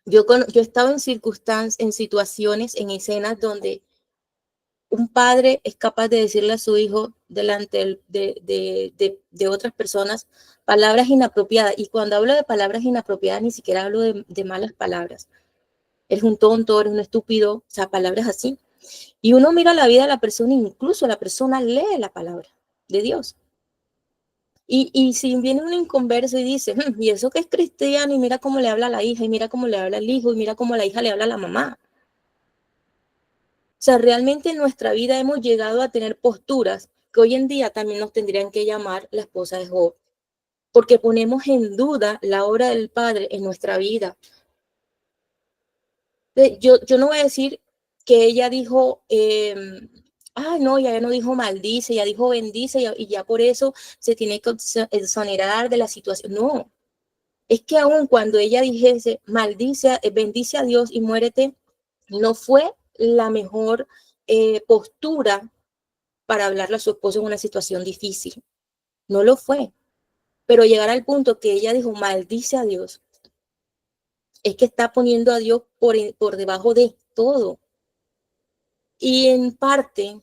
yo he estado en situaciones, en escenas donde un padre es capaz de decirle a su hijo delante de otras personas palabras inapropiadas. Y cuando hablo de palabras inapropiadas, ni siquiera hablo de malas palabras. Eres un tonto, eres un estúpido, o sea, palabras así. Y uno mira la vida de la persona, incluso la persona lee la palabra de Dios. Y si viene un inconverso y dice, y eso que es cristiano, y mira cómo le habla a la hija, y mira cómo le habla al hijo, y mira cómo la hija le habla a la mamá. O sea, realmente en nuestra vida hemos llegado a tener posturas que hoy en día también nos tendrían que llamar la esposa de Job, porque ponemos en duda la obra del Padre en nuestra vida. Yo no voy a decir que ella dijo, no, ya no dijo maldice, ya dijo bendice y ya por eso se tiene que exonerar de la situación. No, es que aun cuando ella dijese maldice, bendice a Dios y muérete, no fue la mejor postura para hablarle a su esposo en una situación difícil. No lo fue. Pero llegar al punto que ella dijo maldice a Dios, es que está poniendo a Dios por debajo de todo. Y en parte,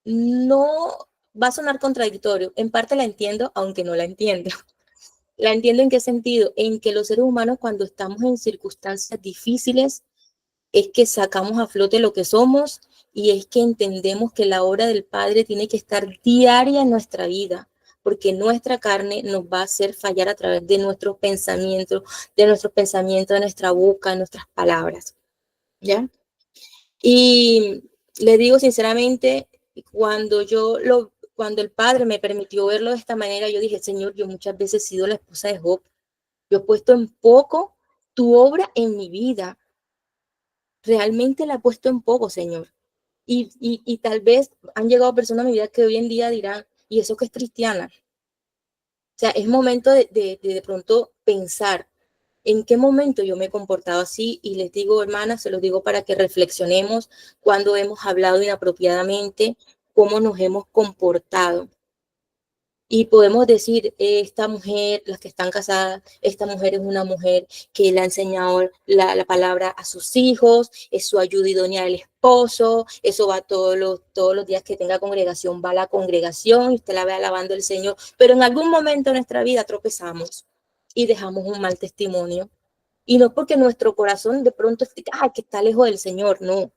no va a sonar contradictorio, en parte la entiendo, aunque no la entiendo. ¿La entiendo en qué sentido? En que los seres humanos cuando estamos en circunstancias difíciles es que sacamos a flote lo que somos y es que entendemos que la obra del Padre tiene que estar diaria en nuestra vida, porque nuestra carne nos va a hacer fallar a través de nuestros pensamientos, de nuestra boca, de nuestras palabras, ¿ya? Y le digo sinceramente, cuando el Padre me permitió verlo de esta manera, yo dije, Señor, yo muchas veces he sido la esposa de Job. Yo he puesto en poco tu obra en mi vida. Realmente la he puesto en poco, Señor. Y tal vez han llegado personas a mi vida que hoy en día dirán, ¿y eso que es cristiana? O sea, es momento de pronto pensar en qué momento yo me he comportado así y les digo, hermanas, se los digo para que reflexionemos cuando hemos hablado inapropiadamente, cómo nos hemos comportado. Y podemos decir, esta mujer, las que están casadas, esta mujer es una mujer que le ha enseñado la palabra a sus hijos, es su ayuda idónea del esposo, eso va todos los días que tenga congregación, va a la congregación y usted la ve alabando al Señor, pero en algún momento de nuestra vida tropezamos y dejamos un mal testimonio. Y no porque nuestro corazón de pronto esté, que está lejos del Señor, no.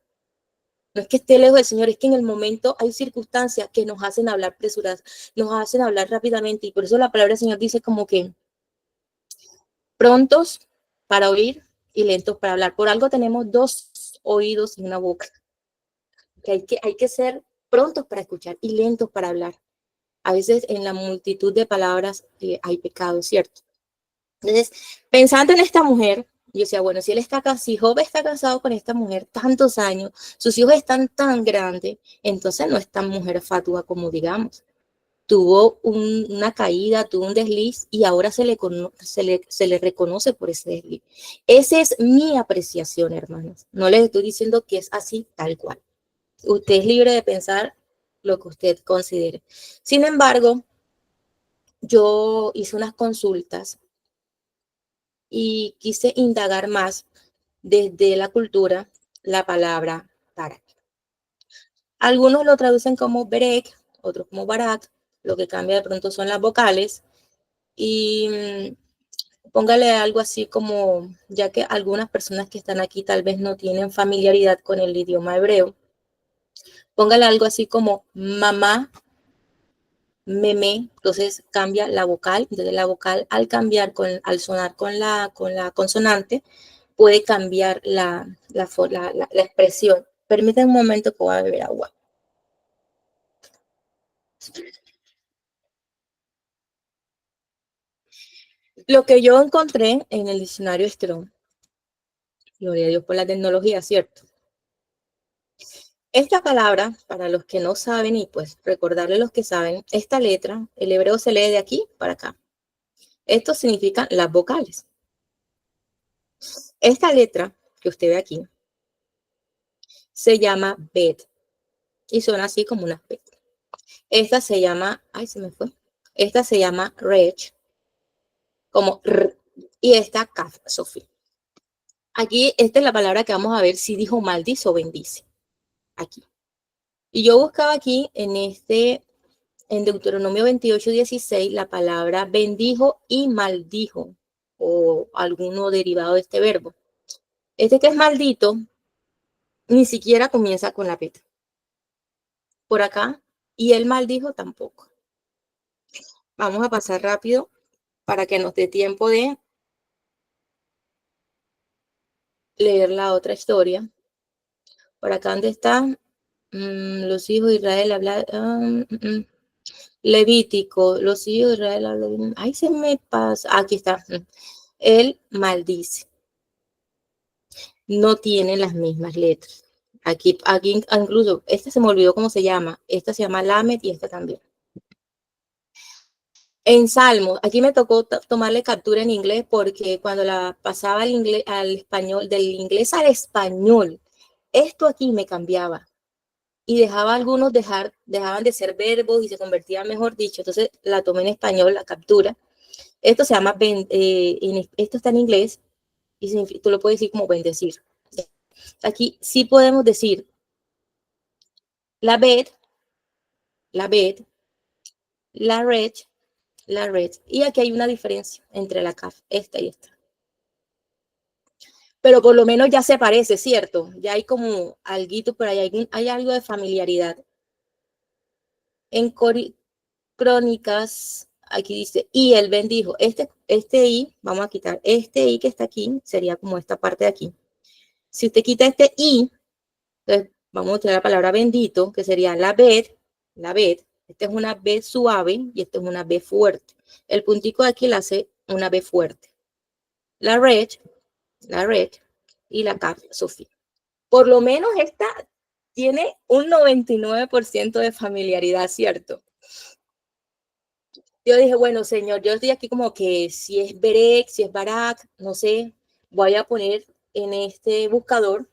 No es que esté lejos del Señor, es que en el momento hay circunstancias que nos hacen hablar presuradas, nos hacen hablar rápidamente y por eso la palabra del Señor dice como que prontos para oír y lentos para hablar. Por algo tenemos 2 oídos y una boca. Que hay que ser prontos para escuchar y lentos para hablar. A veces en la multitud de palabras hay pecado, ¿cierto? Entonces, pensando en esta mujer, yo decía, bueno, si Job está casado con esta mujer tantos años, sus hijos están tan grandes, entonces no es tan mujer fatua como digamos. Tuvo una caída, tuvo un desliz y ahora se le reconoce por ese desliz. Esa es mi apreciación, hermanos. No les estoy diciendo que es así tal cual. Usted es libre de pensar lo que usted considere. Sin embargo, yo hice unas consultas y quise indagar más desde la cultura la palabra Barak. Algunos lo traducen como Berek, otros como Barak, lo que cambia de pronto son las vocales y póngale algo así como, ya que algunas personas que están aquí tal vez no tienen familiaridad con el idioma hebreo, póngale algo así como mamá, meme, entonces cambia la vocal, entonces la vocal al sonar con la consonante, puede cambiar la expresión. Permítanme un momento que voy a beber agua. Lo que yo encontré en el diccionario Strong, gloria a Dios por la tecnología, ¿cierto? Esta palabra, para los que no saben y pues recordarle a los que saben, esta letra, el hebreo se lee de aquí para acá. Esto significa las vocales. Esta letra que usted ve aquí se llama Bet y suena así como una Bet. Esta se llama, se me fue. Esta se llama Rech, como R, y esta Kaf, Sofía. Aquí, esta es la palabra que vamos a ver si dijo maldice o bendice. Aquí. Y yo buscaba aquí en Deuteronomio 28:16, la palabra bendijo y maldijo, o alguno derivado de este verbo. Este que es maldito, ni siquiera comienza con la beta. Por acá, y el maldijo tampoco. Vamos a pasar rápido para que nos dé tiempo de leer la otra historia. Por acá donde están los hijos de Israel hablan, Levítico, los hijos de Israel hablan, ay, se me pasa, aquí está, él maldice. no tienen las mismas letras. Aquí incluso, esta se me olvidó cómo se llama. Esta se llama Lamed y esta también. En Salmos, aquí me tocó tomarle captura en inglés porque cuando la pasaba al español, del inglés al español, esto aquí me cambiaba y dejaba algunos dejaban de ser verbos y se convertían, mejor dicho. Entonces la tomé en español, la captura. Esto se llama, esto está en inglés y tú lo puedes decir como bendecir. Aquí sí podemos decir la bed, la bed, la red, la red. Y aquí hay una diferencia entre la CAF, esta y esta. Pero por lo menos ya se parece, ¿cierto? Ya hay como alguito, pero hay algo de familiaridad. En Crónicas, aquí dice, y él bendijo. Este I, vamos a quitar este I que está aquí, sería como esta parte de aquí. Si usted quita este I, entonces vamos a utilizar la palabra bendito, que sería la bed, la bed. Esta es una B suave y esta es una B fuerte. El puntico de aquí la hace una B fuerte. La red y la CAF Sofía. Por lo menos esta tiene un 99% de familiaridad, ¿cierto? Yo dije, bueno, señor, yo estoy aquí como que si es Berek, si es Barak, no sé, voy a poner en este buscador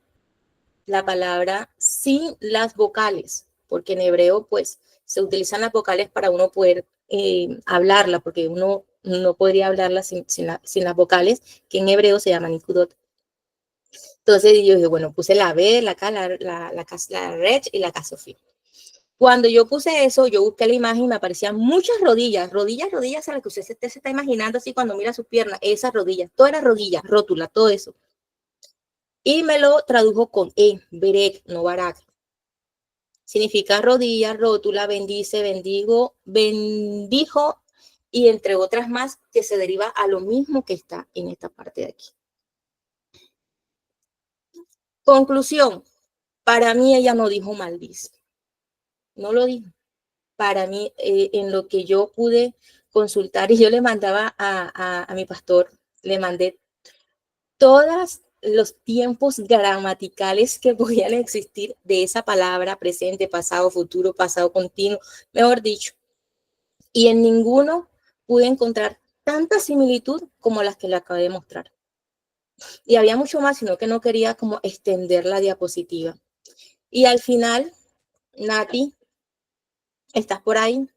la palabra sin las vocales, porque en hebreo pues se utilizan las vocales para uno poder hablarla, porque uno no podría hablarla sin las vocales, que en hebreo se llaman nikudot. Entonces yo dije, bueno, puse la B, la K, la Red y la K Sofía. Cuando yo puse eso, yo busqué la imagen y me aparecían muchas rodillas a las que usted se está imaginando así cuando mira sus piernas, esas rodillas, todas las rodillas, rótula, todo eso. Y me lo tradujo con Berek, no Barak. Significa rodilla, rótula, bendice, bendigo, bendijo y entre otras más que se deriva a lo mismo que está en esta parte de aquí. Conclusión, para mí ella no dijo maldice, no lo dijo. Para mí, en lo que yo pude consultar y yo le mandaba a mi pastor, le mandé todos los tiempos gramaticales que podían existir de esa palabra, presente, pasado, futuro, pasado continuo, mejor dicho. Y en ninguno pude encontrar tanta similitud como las que le acabé de mostrar. Y había mucho más, sino que no quería como extender la diapositiva. Y al final, Nati, ¿estás por ahí?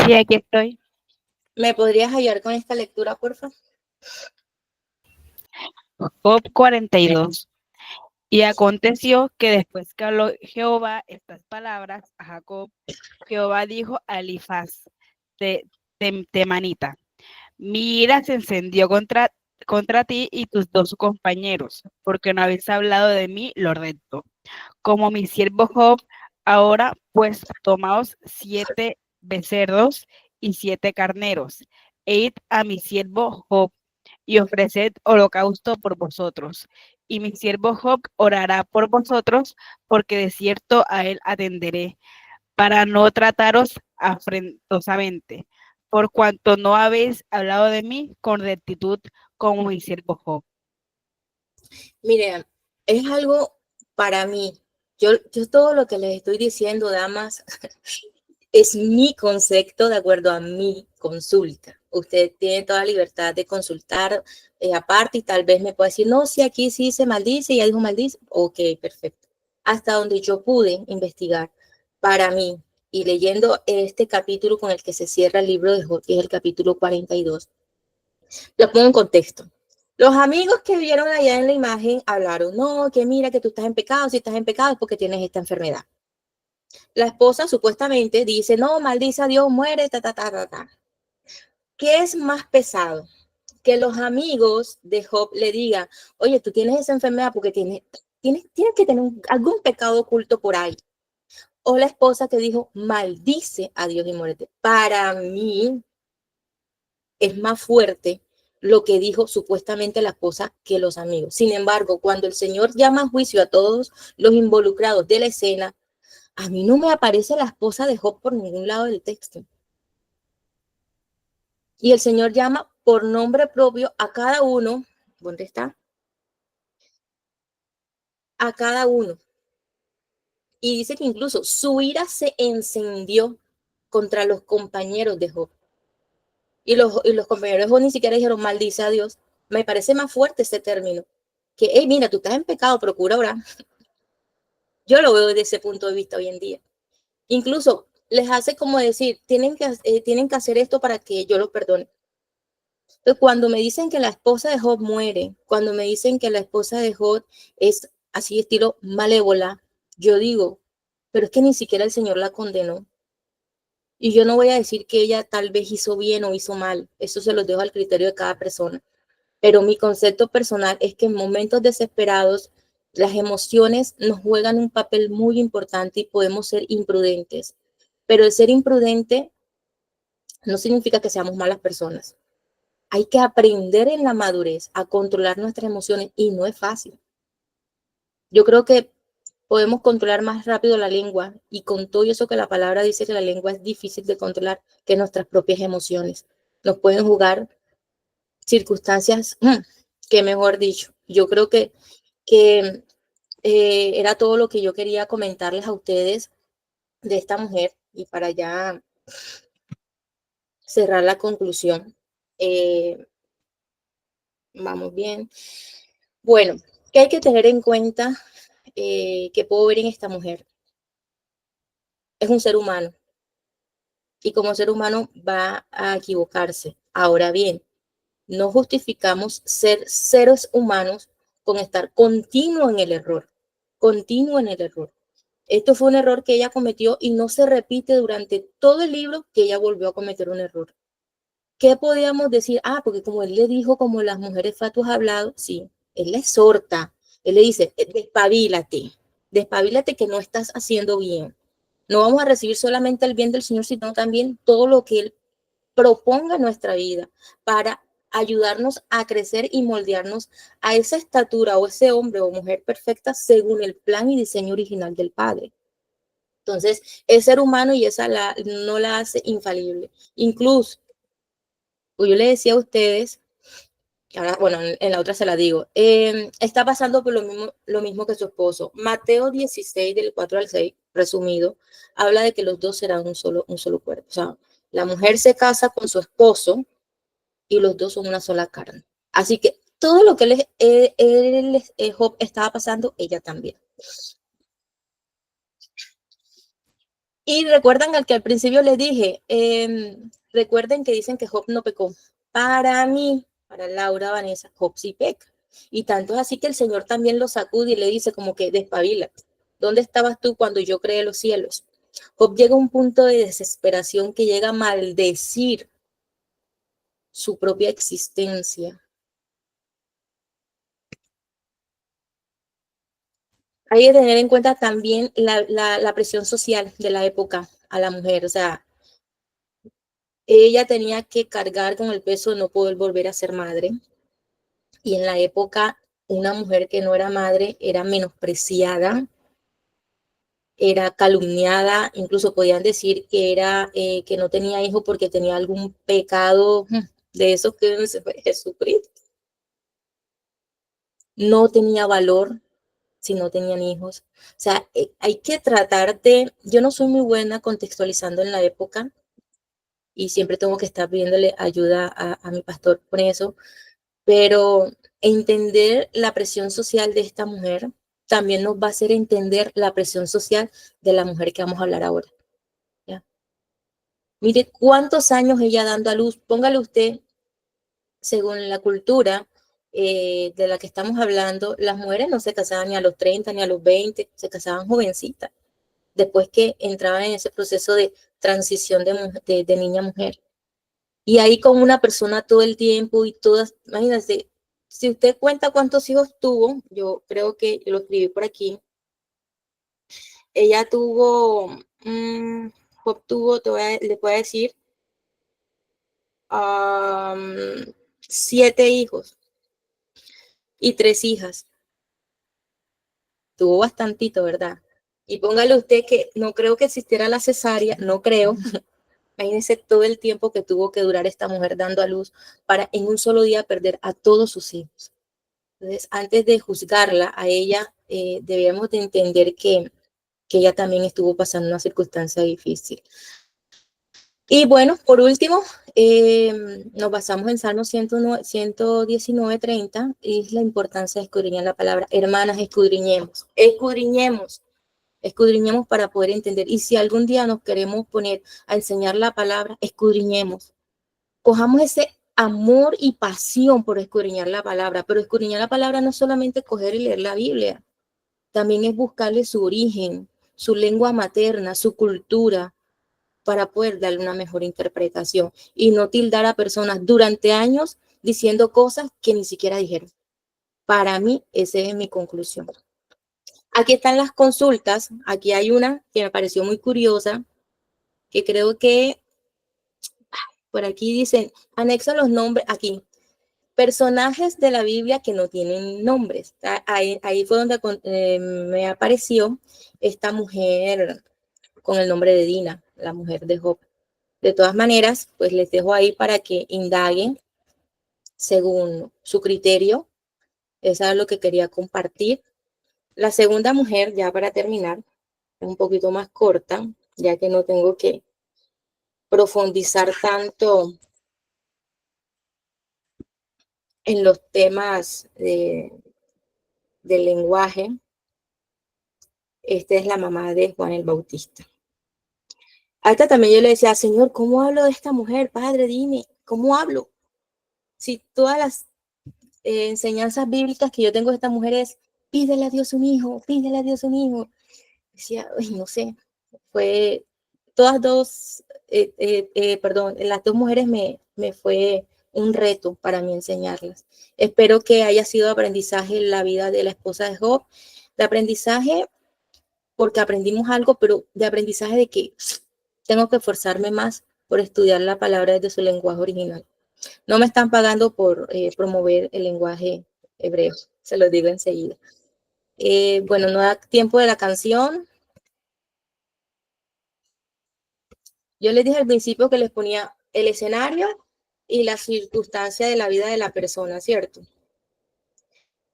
Sí, aquí estoy. ¿Me podrías ayudar con esta lectura, por favor? Job 42. Y aconteció que después que habló Jehová estas palabras a Jacob, Jehová dijo a Elifaz Temanita: mi ira se encendió contra ti y tus dos compañeros, porque no habéis hablado de mí lo recto. Como mi siervo Job, ahora pues tomaos 7 becerros y 7 carneros, e id a mi siervo Job y ofreced holocausto por vosotros. Y mi siervo Job orará por vosotros, porque de cierto a él atenderé, para no trataros afrentosamente, por cuanto no habéis hablado de mí con rectitud como mi siervo Job. Miren, es algo para mí. Yo todo lo que les estoy diciendo, damas, es mi concepto de acuerdo a mi consulta. Usted tiene toda libertad de consultar aparte y tal vez me pueda decir, no, si aquí sí se maldice, ya dijo maldice. Ok, perfecto. Hasta donde yo pude investigar para mí y leyendo este capítulo con el que se cierra el libro de Job, que es el capítulo 42, lo pongo en contexto. Los amigos que vieron allá en la imagen hablaron, no, que mira que tú estás en pecado, si estás en pecado es porque tienes esta enfermedad. La esposa supuestamente dice, no, maldice a Dios, muere, ta, ta, ta, ta, ta. ¿Qué es más pesado? Que los amigos de Job le digan, oye, tú tienes esa enfermedad porque tienes que tener algún pecado oculto por ahí. O la esposa que dijo, maldice a Dios y muérete. Para mí es más fuerte lo que dijo supuestamente la esposa que los amigos. Sin embargo, cuando el Señor llama a juicio a todos los involucrados de la escena, a mí no me aparece la esposa de Job por ningún lado del texto. Y el Señor llama por nombre propio a cada uno ¿Dónde está? A cada uno. Y dice que incluso su ira se encendió contra los compañeros de Job. Y los compañeros de Job ni siquiera dijeron, maldice a Dios. Me parece más fuerte ese término. Que, hey, mira, tú estás en pecado, procura orar. Yo lo veo desde ese punto de vista hoy en día. Incluso les hace como decir, tienen que hacer esto para que yo los perdone. Entonces, cuando me dicen que la esposa de Job muere, cuando me dicen que la esposa de Job es así estilo malévola, yo digo, pero es que ni siquiera el Señor la condenó. Y yo no voy a decir que ella tal vez hizo bien o hizo mal, eso se los dejo al criterio de cada persona. Pero mi concepto personal es que en momentos desesperados, las emociones nos juegan un papel muy importante y podemos ser imprudentes. Pero el ser imprudente no significa que seamos malas personas. Hay que aprender en la madurez a controlar nuestras emociones y no es fácil. Yo creo que podemos controlar más rápido la lengua y con todo eso que la palabra dice que la lengua es difícil de controlar que nuestras propias emociones. Nos pueden jugar circunstancias que mejor dicho. Yo creo que era todo lo que yo quería comentarles a ustedes de esta mujer y para ya cerrar la conclusión. Vamos bien. Bueno, ¿qué hay que tener en cuenta que puedo ver en esta mujer? Es un ser humano y como ser humano va a equivocarse. Ahora bien, no justificamos ser seres humanos con estar continuo en el error, continuo en el error. Esto fue un error que ella cometió y no se repite durante todo el libro que ella volvió a cometer un error. ¿Qué podíamos decir? Ah, porque como él le dijo, como las mujeres fatuas ha hablado, sí, él la exhorta, él le dice, despabilate que no estás haciendo bien. No vamos a recibir solamente el bien del Señor, sino también todo lo que Él proponga en nuestra vida para ayudarnos a crecer y moldearnos a esa estatura o ese hombre o mujer perfecta según el plan y diseño original del Padre. Entonces, es ser humano y esa no la hace infalible. Incluso, pues yo le decía a ustedes, ahora, bueno, en la otra se la digo, está pasando por lo mismo que su esposo. Mateo 16, del 4 al 6, resumido, habla de que los dos serán un solo cuerpo. O sea, la mujer se casa con su esposo y los dos son una sola carne. Así que todo lo que Job estaba pasando, ella también. Y recuerdan al que al principio les dije, recuerden que dicen que Job no pecó. Para mí, para Laura, Vanessa, Job sí peca. Y tanto es así que el Señor también lo sacude y le dice como que despabila. ¿Dónde estabas tú cuando yo creé los cielos? Job llega a un punto de desesperación que llega a maldecir su propia existencia. Hay que tener en cuenta también la presión social de la época a la mujer. O sea, ella tenía que cargar con el peso de no poder volver a ser madre. Y en la época, una mujer que no era madre era menospreciada, era calumniada, incluso podían decir que que no tenía hijo porque tenía algún pecado de esos que Jesucristo. No tenía valor si no tenían hijos. O sea, hay que tratar de, yo no soy muy buena contextualizando en la época y siempre tengo que estar pidiéndole ayuda a mi pastor con eso, pero entender la presión social de esta mujer también nos va a hacer entender la presión social de la mujer que vamos a hablar ahora. ¿Ya? Mire cuántos años ella dando a luz, póngale usted, según la cultura de la que estamos hablando, las mujeres no se casaban ni a los 30 ni a los 20, se casaban jovencitas, después que entraban en ese proceso de transición de niña a mujer. Y ahí con una persona todo el tiempo y todas, imagínense, si usted cuenta cuántos hijos tuvo, yo creo que yo lo escribí por aquí, ella tuvo, obtuvo, le puedo decir, 7 hijos y 3 hijas. Tuvo bastantito, ¿verdad? Y póngale usted que no creo que existiera la cesárea, no creo. Imagínense todo el tiempo que tuvo que durar esta mujer dando a luz para en un solo día perder a todos sus hijos. Entonces, antes de juzgarla a ella, debemos de entender que ella también estuvo pasando una circunstancia difícil. Y bueno, por último, nos basamos en Salmo 119, 30, y es la importancia de escudriñar la palabra. Hermanas, escudriñemos, escudriñemos, escudriñemos para poder entender. Y si algún día nos queremos poner a enseñar la palabra, escudriñemos. Cojamos ese amor y pasión por escudriñar la palabra, pero escudriñar la palabra no es solamente coger y leer la Biblia, también es buscarle su origen, su lengua materna, su cultura, para poder darle una mejor interpretación y no tildar a personas durante años diciendo cosas que ni siquiera dijeron. Para mí, esa es mi conclusión. Aquí están las consultas. Aquí hay una que me pareció muy curiosa, que creo que por aquí dicen, anexo los nombres, aquí, personajes de la Biblia que no tienen nombres. Ahí fue donde me apareció esta mujer con el nombre de Dina, la mujer de Job. De todas maneras, pues les dejo ahí para que indaguen según su criterio. Eso es lo que quería compartir. La segunda mujer, ya para terminar, es un poquito más corta, ya que no tengo que profundizar tanto en los temas del lenguaje. Esta es la mamá de Juan el Bautista. A esta también yo le decía, Señor, ¿cómo hablo de esta mujer? Padre, dime, ¿cómo hablo? Si todas las enseñanzas bíblicas que yo tengo de esta mujer es, pídele a Dios un hijo, pídele a Dios un hijo. Decía, no sé, fue todas dos, perdón, las dos mujeres me fue un reto para mí enseñarlas. Espero que haya sido aprendizaje en la vida de la esposa de Job, de aprendizaje porque aprendimos algo, pero de aprendizaje de que tengo que esforzarme más por estudiar la palabra desde su lenguaje original. No me están pagando por promover el lenguaje hebreo, se lo digo enseguida. Bueno, no da tiempo de la canción. Yo les dije al principio que les ponía el escenario y la circunstancia de la vida de la persona, ¿cierto?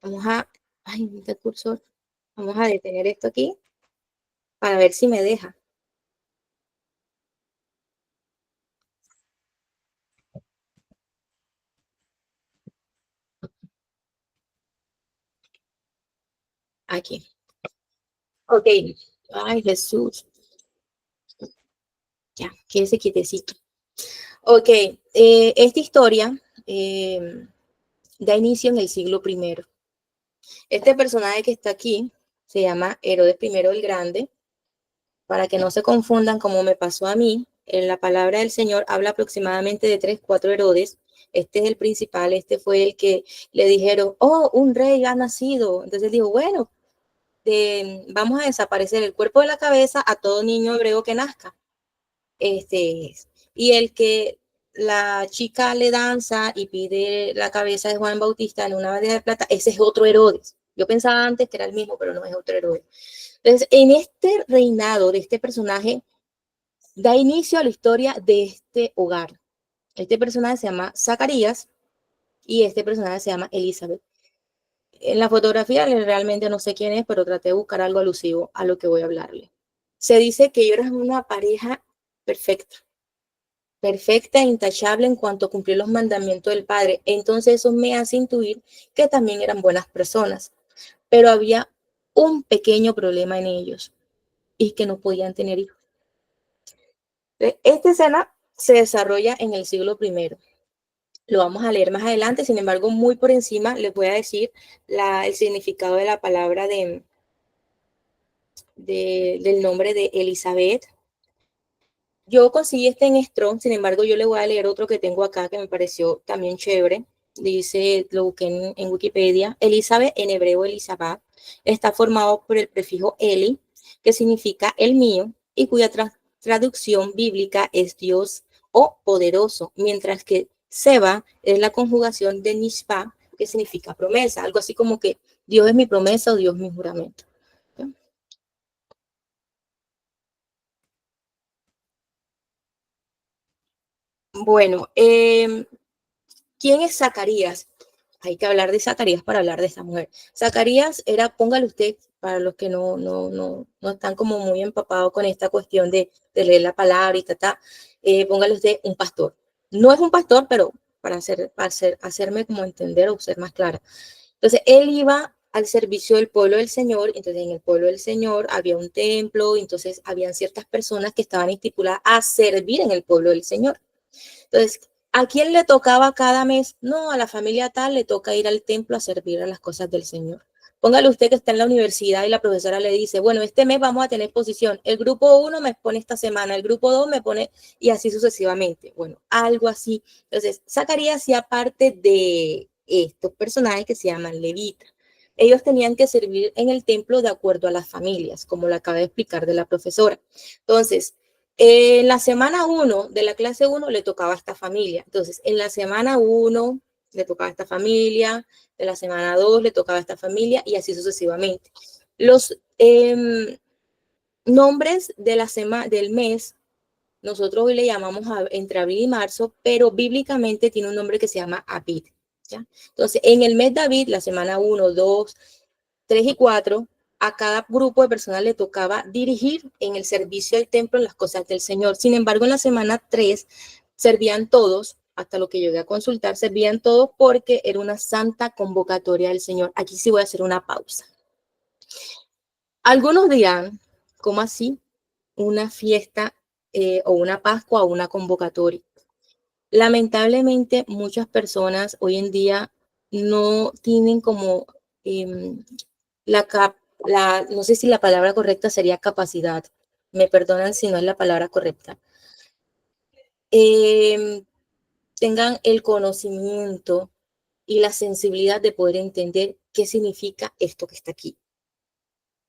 Vamos a, ay, este cursor, vamos a detener esto aquí para ver si me deja. Aquí. Ok. Ay, Jesús. Ya, quédese quietecito. Ok, esta historia da inicio en el siglo I. Este personaje que está aquí se llama Herodes I el Grande. Para que no se confundan como me pasó a mí, en la palabra del Señor habla aproximadamente de 3, 4 Herodes. Este es el principal, este fue el que le dijeron, oh, un rey ha nacido. Entonces dijo, bueno, vamos a desaparecer el cuerpo de la cabeza a todo niño hebreo que nazca. Este es. Y el que la chica le danza y pide la cabeza de Juan Bautista en una bandeja de plata, ese es otro Herodes. Yo pensaba antes que era el mismo, pero no es otro Herodes. Entonces, en este reinado de este personaje, da inicio a la historia de este hogar. Este personaje se llama Zacarías y este personaje se llama Elizabeth. En la fotografía realmente no sé quién es, pero traté de buscar algo alusivo a lo que voy a hablarle. Se dice que ellos eran una pareja perfecta, perfecta e intachable en cuanto a cumplir los mandamientos del Padre. Entonces eso me hace intuir que también eran buenas personas, pero había un pequeño problema en ellos y que no podían tener hijos. Esta escena se desarrolla en el siglo I. Lo vamos a leer más adelante, sin embargo, muy por encima les voy a decir el significado de la palabra del nombre de Elizabeth. Yo conseguí este en Strong, sin embargo, yo le voy a leer otro que tengo acá que me pareció también chévere. Dice, lo busqué en Wikipedia, Elizabeth en hebreo Elizabeth está formado por el prefijo Eli, que significa el mío, y cuya traducción bíblica es Dios o poderoso, mientras que Seba es la conjugación de Nishpa, que significa promesa, algo así como que Dios es mi promesa o Dios es mi juramento. ¿Sí? Bueno, ¿quién es Zacarías? hay que hablar de Zacarías para hablar de esta mujer. Zacarías era, póngale usted, para los que no están como muy empapados con esta cuestión de leer la palabra y póngale usted un pastor. No es un pastor, pero para hacerme como entender o ser más clara. Entonces, él iba al servicio del pueblo del Señor, entonces en el pueblo del Señor había un templo, entonces habían ciertas personas que estaban estipuladas a servir en el pueblo del Señor. Entonces, ¿a quién le tocaba cada mes? No, a la familia tal le toca ir al templo a servir a las cosas del Señor. Póngale usted que está en la universidad y la profesora le dice, bueno, este mes vamos a tener exposición. El grupo 1 me pone esta semana, el grupo 2 me pone, y así sucesivamente. Bueno, algo así. Entonces, Zacarías hacía parte de estos personajes que se llaman levitas. Ellos tenían que servir en el templo de acuerdo a las familias, como lo acaba de explicar de la profesora. Entonces, en la semana 1 de la clase 1 le tocaba a esta familia. Entonces, en la semana 1 le tocaba a esta familia, de la semana 2 le tocaba a esta familia y así sucesivamente. Los nombres de del mes, nosotros hoy le llamamos entre abril y marzo, pero bíblicamente tiene un nombre que se llama Abid. ¿Ya? Entonces, en el mes de Abid, la semana 1, 2, 3 y 4, a cada grupo de personas le tocaba dirigir en el servicio del templo las cosas del Señor. Sin embargo, en la semana 3 servían todos, hasta lo que llegué a consultar, servían todos porque era una santa convocatoria del Señor. Aquí sí voy a hacer una pausa. Algunos dirán, ¿cómo así? Una fiesta o una Pascua o una convocatoria. Lamentablemente, muchas personas hoy en día no tienen como no sé si la palabra correcta sería capacidad, me perdonan si no es la palabra correcta, tengan el conocimiento y la sensibilidad de poder entender qué significa esto que está aquí,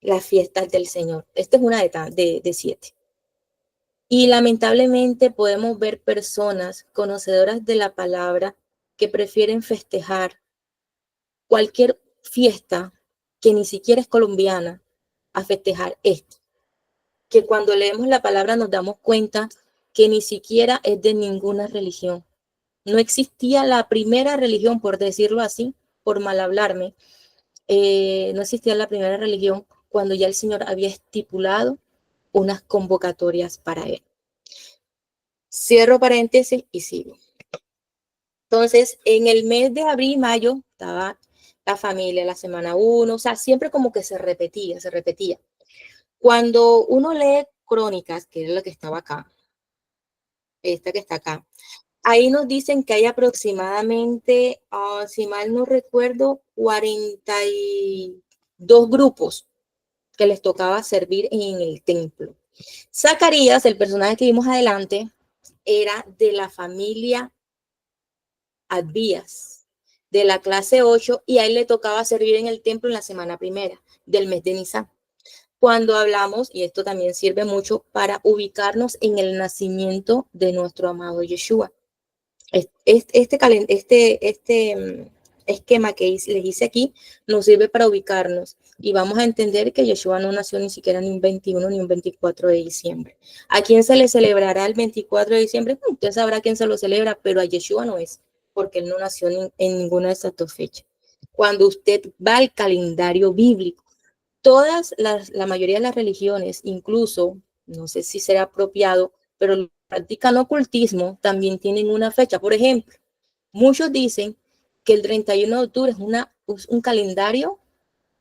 las fiestas del Señor. Esta es una de 7. Y lamentablemente podemos ver personas conocedoras de la palabra que prefieren festejar cualquier fiesta que ni siquiera es colombiana a festejar esto. Que cuando leemos la palabra nos damos cuenta que ni siquiera es de ninguna religión. No existía la primera religión, por decirlo así, por mal hablarme, no existía la primera religión cuando ya el Señor había estipulado unas convocatorias para él. Cierro paréntesis y sigo. Entonces, en el mes de abril y mayo estaba la familia, la semana 1, o sea, siempre como que se repetía. Cuando uno lee Crónicas, que es la que estaba acá, esta que está acá, ahí nos dicen que hay aproximadamente, si mal no recuerdo, 42 grupos que les tocaba servir en el templo. Zacarías, el personaje que vimos adelante, era de la familia Abías, de la clase 8, y a él le tocaba servir en el templo en la semana primera del mes de Nisan. Cuando hablamos, y esto también sirve mucho para ubicarnos en el nacimiento de nuestro amado Yeshua. Este esquema que les hice aquí nos sirve para ubicarnos y vamos a entender que Yeshua no nació ni siquiera ni un 21 ni un 24 de diciembre. ¿A quién se le celebrará el 24 de diciembre? Usted sabrá quién se lo celebra, pero a Yeshua no es, porque él no nació en ninguna de estas dos fechas. Cuando usted va al calendario bíblico, la mayoría de las religiones, incluso, no sé si será apropiado, pero practican ocultismo, también tienen una fecha. Por ejemplo, muchos dicen que el 31 de octubre es un calendario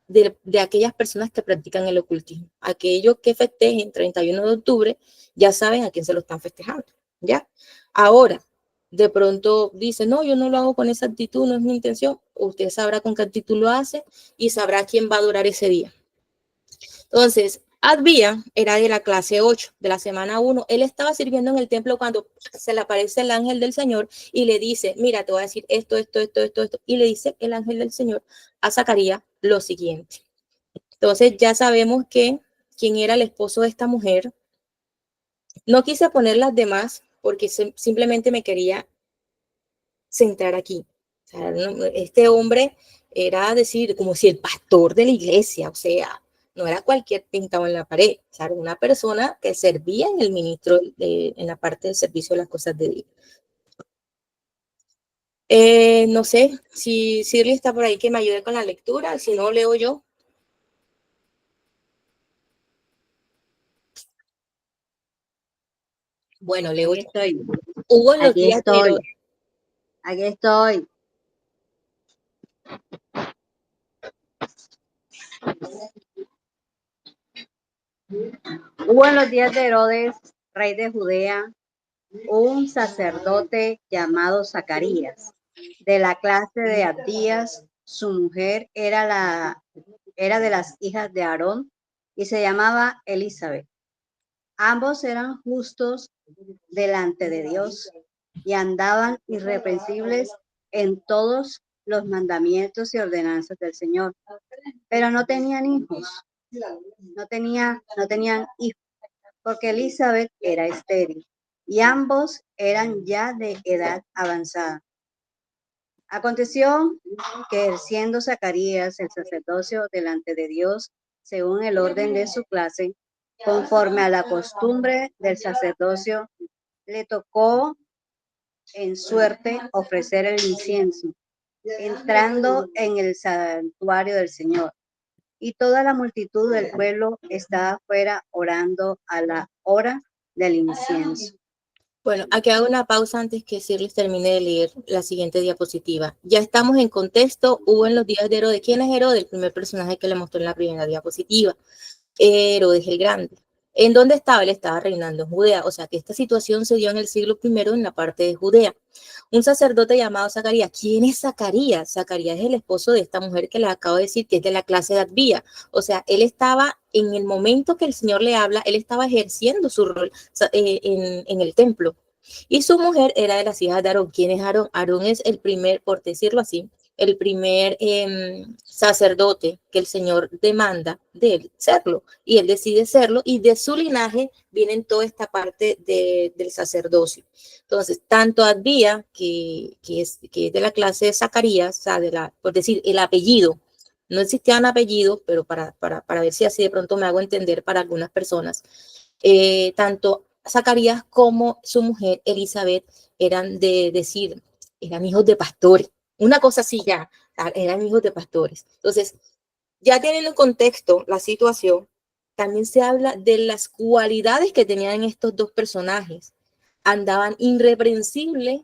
de aquellas personas que practican el ocultismo. Aquellos que festejen 31 de octubre ya saben a quién se lo están festejando, ¿ya? Ahora, de pronto dice, no, yo no lo hago con esa actitud, no es mi intención. Usted sabrá con qué actitud lo hace y sabrá quién va a adorar ese día. Entonces, Advía era de la clase 8, de la semana 1. Él estaba sirviendo en el templo cuando se le aparece el ángel del Señor y le dice, mira, te voy a decir esto. Y le dice el ángel del Señor a Zacarías lo siguiente. Entonces, ya sabemos quién era el esposo de esta mujer. No quise poner las demás porque simplemente me quería centrar aquí. O sea, este hombre era decir, como si el pastor de la iglesia, o sea, no era cualquier pintado en la pared, o sea, era una persona que servía en el ministro, en la parte del servicio de las cosas de Dios. No sé si Shirley está por ahí que me ayude con la lectura, si no leo yo. Bueno, leo Aquí yo. estoy, Hubo en los aquí días de estoy, Herodes. aquí estoy. Hubo en los días de Herodes, rey de Judea, un sacerdote llamado Zacarías, de la clase de Abdías. Su mujer era de las hijas de Aarón y se llamaba Elizabeth. Ambos eran justos delante de Dios y andaban irreprensibles en todos los mandamientos y ordenanzas del Señor, pero no tenían hijos, no tenían hijos, porque Elizabeth era estéril y ambos eran ya de edad avanzada. Aconteció que ejerciendo Zacarías el sacerdocio delante de Dios, según el orden de su clase, conforme a la costumbre del sacerdocio, le tocó en suerte ofrecer el incienso, entrando en el santuario del Señor. Y toda la multitud del pueblo estaba afuera orando a la hora del incienso. Bueno, aquí hago una pausa antes que Shirley termine de leer la siguiente diapositiva. Ya estamos en contexto. Hubo en los días de Herodes. ¿Quién es Herodes? El primer personaje que le mostró en la primera diapositiva. Herodes el Grande. ¿En dónde estaba? Él estaba reinando en Judea. O sea que esta situación se dio en el siglo I en la parte de Judea. Un sacerdote llamado Zacarías. ¿Quién es Zacarías? Zacarías es el esposo de esta mujer que les acabo de decir que es de la clase de Abía. O sea, él estaba en el momento que el Señor le habla, él estaba ejerciendo su rol en el templo. Y su mujer era de las hijas de Aarón. ¿Quién es Aarón? Aarón es el primer, por decirlo así, el primer sacerdote que el Señor demanda de él serlo, y él decide serlo, y de su linaje viene toda esta parte del sacerdocio. Entonces, tanto Abía, que es de la clase de Zacarías, o sea, por decir, el apellido, no existían apellidos, pero para ver si así de pronto me hago entender para algunas personas, tanto Zacarías como su mujer Elizabeth eran eran hijos de pastores. Una cosa así ya, eran hijos de pastores. Entonces, ya teniendo en contexto la situación, también se habla de las cualidades que tenían estos dos personajes. Andaban irreprensibles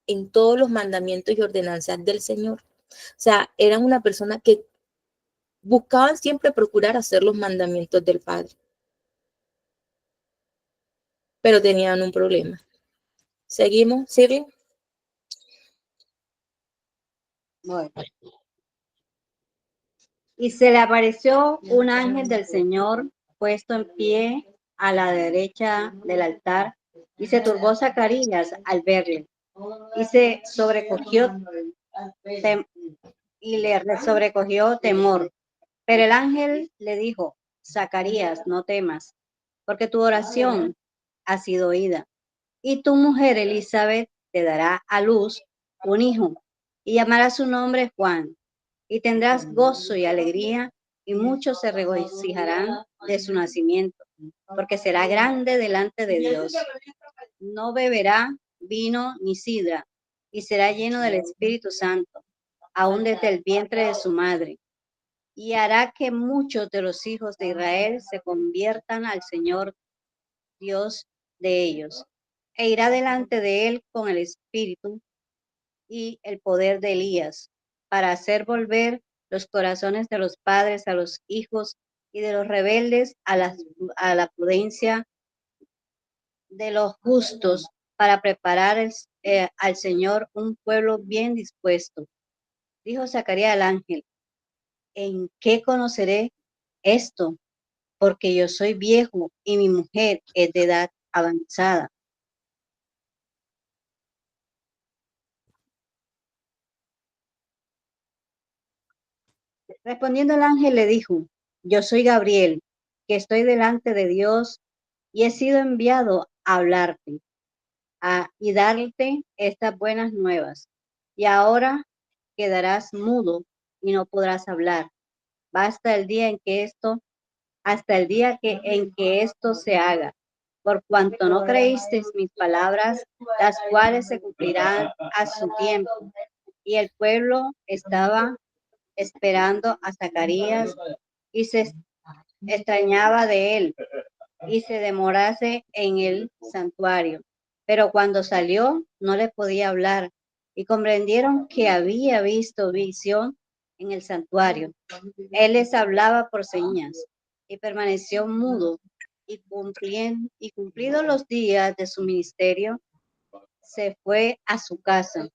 en todos los mandamientos y ordenanzas del Señor. O sea, eran una persona que buscaban siempre procurar hacer los mandamientos del Padre, pero tenían un problema. ¿Seguimos, Shirley? Bueno. Y se le apareció un ángel del Señor puesto en pie a la derecha del altar, y se turbó Zacarías al verle, y se sobrecogió y le sobrecogió temor. Pero el ángel le dijo: Zacarías, no temas, porque tu oración ha sido oída, y tu mujer Elizabeth te dará a luz un hijo, y llamará su nombre Juan, y tendrás gozo y alegría, y muchos se regocijarán de su nacimiento, porque será grande delante de Dios. No beberá vino ni sidra, y será lleno del Espíritu Santo, aún desde el vientre de su madre, y hará que muchos de los hijos de Israel se conviertan al Señor Dios de ellos, e irá delante de él con el espíritu y el poder de Elías, para hacer volver los corazones de los padres a los hijos y de los rebeldes a la prudencia de los justos, para preparar al Señor un pueblo bien dispuesto. Dijo Zacarías al ángel: ¿en qué conoceré esto? Porque yo soy viejo y mi mujer es de edad avanzada. Respondiendo el ángel le dijo: yo soy Gabriel, que estoy delante de Dios, y he sido enviado a hablarte y darte estas buenas nuevas. Y ahora quedarás mudo y no podrás hablar. Hasta el día en que esto se haga, por cuanto no creísteis mis palabras, las cuales se cumplirán a su tiempo. Y el pueblo estaba esperando a Zacarías y se extrañaba de él y se demorase en el santuario. Pero cuando salió, no les podía hablar y comprendieron que había visto visión en el santuario. Él les hablaba por señas y permaneció mudo y cumplidos los días de su ministerio, se fue a su casa.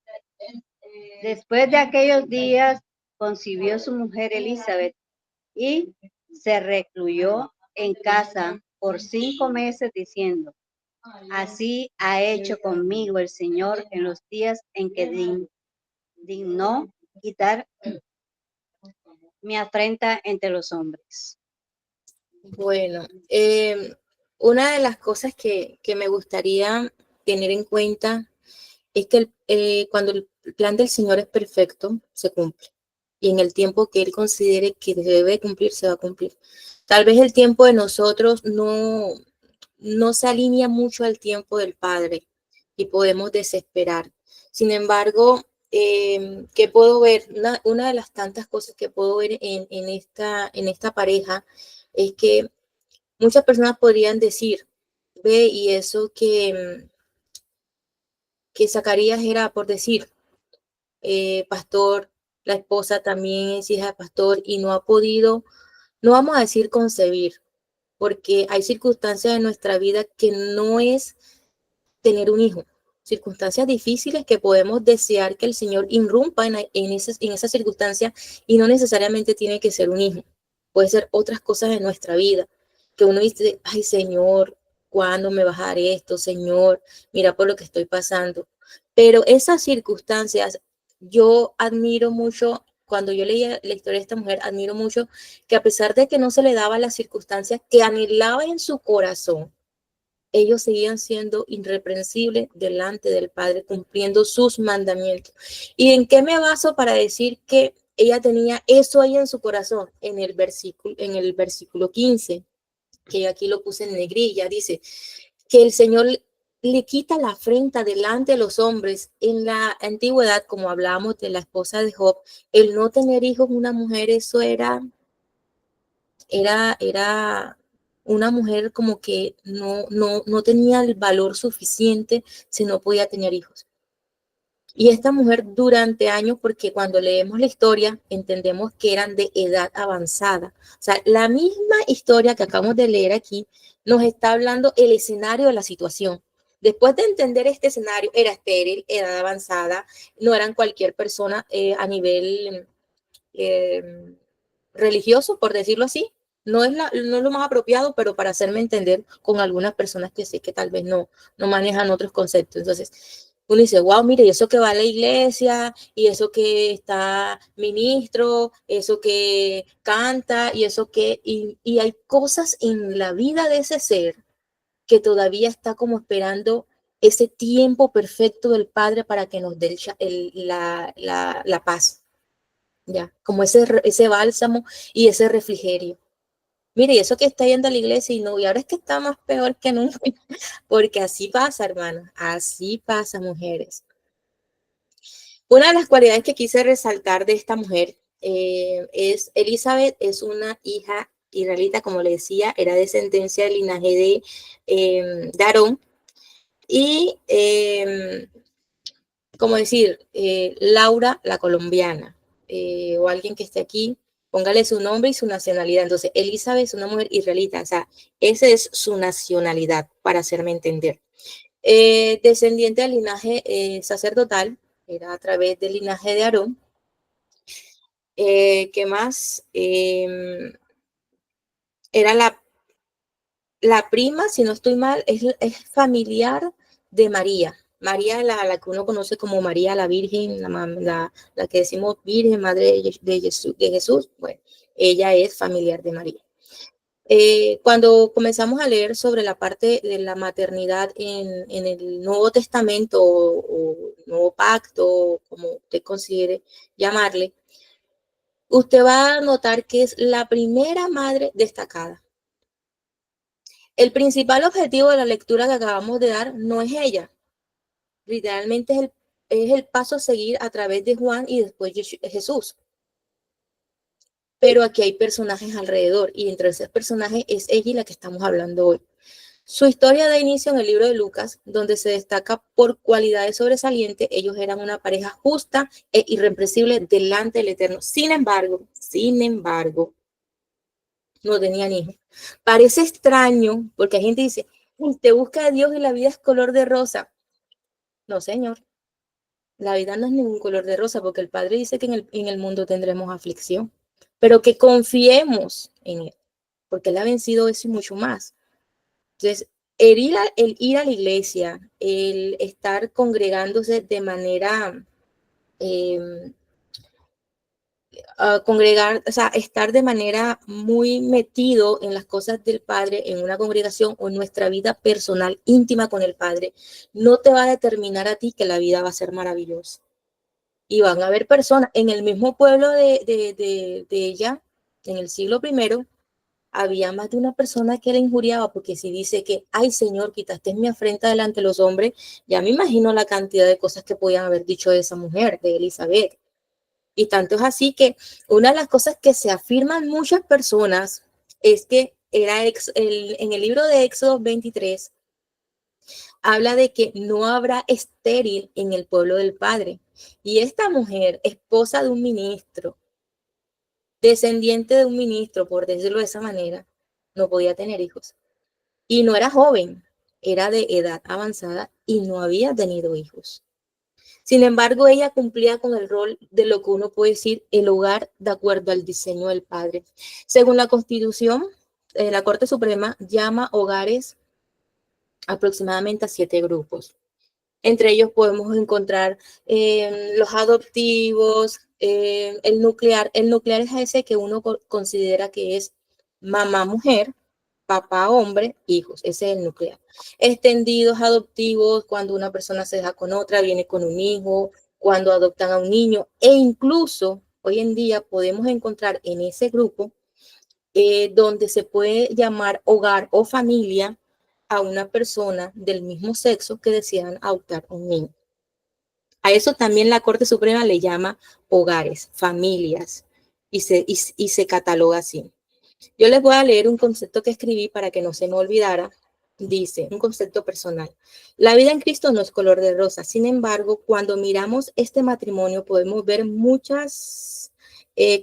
Después de aquellos días, concibió su mujer Elizabeth y se recluyó en casa por 5 meses diciendo, así ha hecho conmigo el Señor en los días en que dignó quitar mi afrenta entre los hombres. Bueno, una de las cosas que me gustaría tener en cuenta es que cuando el plan del Señor es perfecto, se cumple. Y en el tiempo que Él considere que debe cumplir, se va a cumplir. Tal vez el tiempo de nosotros no se alinea mucho al tiempo del Padre y podemos desesperar. Sin embargo, ¿qué puedo ver? Una de las tantas cosas que puedo ver en esta pareja es que muchas personas podrían decir, ve, y eso que Zacarías era, por decir, pastor, la esposa también es hija de pastor y no ha podido, no vamos a decir concebir, porque hay circunstancias en nuestra vida que no es tener un hijo, circunstancias difíciles que podemos desear que el Señor irrumpa en esas circunstancias y no necesariamente tiene que ser un hijo, puede ser otras cosas en nuestra vida, que uno dice, ay Señor, ¿cuándo me vas a dar esto, Señor? Mira por lo que estoy pasando. Pero esas circunstancias, yo admiro mucho, cuando yo leía la historia de esta mujer, admiro mucho que a pesar de que no se le daban las circunstancias que anhelaba en su corazón, ellos seguían siendo irreprensibles delante del Padre, cumpliendo sus mandamientos. ¿Y en qué me baso para decir que ella tenía eso ahí en su corazón? En el versículo 15, que aquí lo puse en negrilla, dice que el Señor le quita la afrenta delante de los hombres. En la antigüedad, como hablábamos de la esposa de Job, el no tener hijos, una mujer, eso era una mujer como que no tenía el valor suficiente si no podía tener hijos. Y esta mujer durante años, porque cuando leemos la historia entendemos que eran de edad avanzada. O sea, la misma historia que acabamos de leer aquí nos está hablando el escenario de la situación. Después de entender este escenario, era estéril, edad avanzada, no eran cualquier persona a nivel religioso, por decirlo así. No es lo más apropiado, pero para hacerme entender con algunas personas que sé que tal vez no manejan otros conceptos. Entonces, uno dice, wow, mire, y eso que va a la iglesia, y eso que está ministro, eso que canta, y eso que, y hay cosas en la vida de ese ser que todavía está como esperando ese tiempo perfecto del Padre para que nos dé la paz. Ya, como ese bálsamo y ese refrigerio. Mire, y eso que está yendo a la iglesia y ahora es que está más peor que nunca, porque así pasa, hermanos, así pasa, mujeres. Una de las cualidades que quise resaltar de esta mujer es Elizabeth, es una hija israelita, como le decía, era descendencia del linaje de Aarón, y como decir, Laura, la colombiana, o alguien que esté aquí, póngale su nombre y su nacionalidad. Entonces, Elizabeth es una mujer israelita, o sea, esa es su nacionalidad, para hacerme entender. Descendiente del linaje sacerdotal, era a través del linaje de Aarón. ¿Qué más? Era la prima, si no estoy mal, es familiar de María. María, la que uno conoce como María la Virgen, la que decimos Virgen, Madre de Jesús, bueno, ella es familiar de María. Cuando comenzamos a leer sobre la parte de la maternidad en el Nuevo Testamento o Nuevo Pacto, como usted considere llamarle, usted va a notar que es la primera madre destacada. El principal objetivo de la lectura que acabamos de dar no es ella, literalmente es es el paso a seguir a través de Juan y después Jesús. Pero aquí hay personajes alrededor y entre esos personajes es ella y la que estamos hablando hoy. Su historia da inicio en el libro de Lucas, donde se destaca por cualidades sobresalientes. Ellos eran una pareja justa e irreprensible delante del Eterno. Sin embargo, no tenían hijos. Parece extraño, porque hay gente que dice, te busca a Dios y la vida es color de rosa. No, señor. La vida no es ningún color de rosa, porque el Padre dice que en el mundo tendremos aflicción, pero que confiemos en Él, porque Él ha vencido eso y mucho más. Entonces, el ir a la iglesia, el estar congregándose de manera, o sea, estar de manera muy metido en las cosas del Padre, en una congregación o en nuestra vida personal íntima con el Padre, no te va a determinar a ti que la vida va a ser maravillosa. Y van a haber personas en el mismo pueblo de ella, en el siglo I, había más de una persona que la injuriaba, porque si dice que, ay Señor, quitaste mi afrenta delante de los hombres, ya me imagino la cantidad de cosas que podían haber dicho de esa mujer, de Elizabeth. Y tanto es así que una de las cosas que se afirman muchas personas es que en el libro de Éxodo 23, habla de que no habrá estéril en el pueblo del Padre. Y esta mujer, esposa de un ministro, descendiente de un ministro, por decirlo de esa manera, no podía tener hijos. Y no era joven, era de edad avanzada y no había tenido hijos. Sin embargo, ella cumplía con el rol de lo que uno puede decir el hogar de acuerdo al diseño del Padre. Según la Constitución, la Corte Suprema llama hogares aproximadamente a 7 grupos. Entre ellos podemos encontrar los adoptivos, el nuclear. El nuclear es ese que uno considera que es mamá mujer, papá hombre, hijos. Ese es el nuclear. Extendidos, adoptivos, cuando una persona se deja con otra, viene con un hijo, cuando adoptan a un niño. E incluso hoy en día podemos encontrar en ese grupo donde se puede llamar hogar o familia a una persona del mismo sexo que decidan adoptar un niño. A eso también la Corte Suprema le llama hogares, familias, y se cataloga así. Yo les voy a leer un concepto que escribí para que no se me olvidara. Dice, un concepto personal. La vida en Cristo no es color de rosa. Sin embargo, cuando miramos este matrimonio podemos ver muchas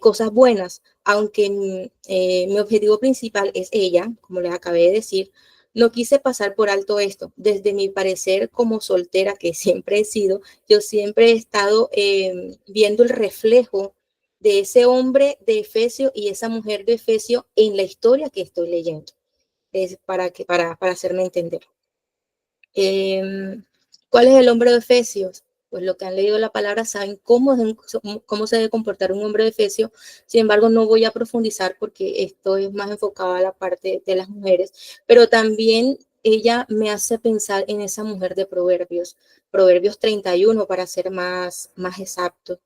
cosas buenas, aunque mi objetivo principal es ella, como les acabé de decir. No quise pasar por alto esto. Desde mi parecer como soltera, que siempre he sido, yo siempre he estado viendo el reflejo de ese hombre de Efesio y esa mujer de Efesio en la historia que estoy leyendo. Es para hacerme entender. ¿Cuál es el hombre de Efesios? Pues lo que han leído la palabra saben cómo se debe comportar un hombre de Efesios. Sin embargo, no voy a profundizar porque esto es más enfocado a la parte de las mujeres, pero también ella me hace pensar en esa mujer de Proverbios 31 para ser más exacto.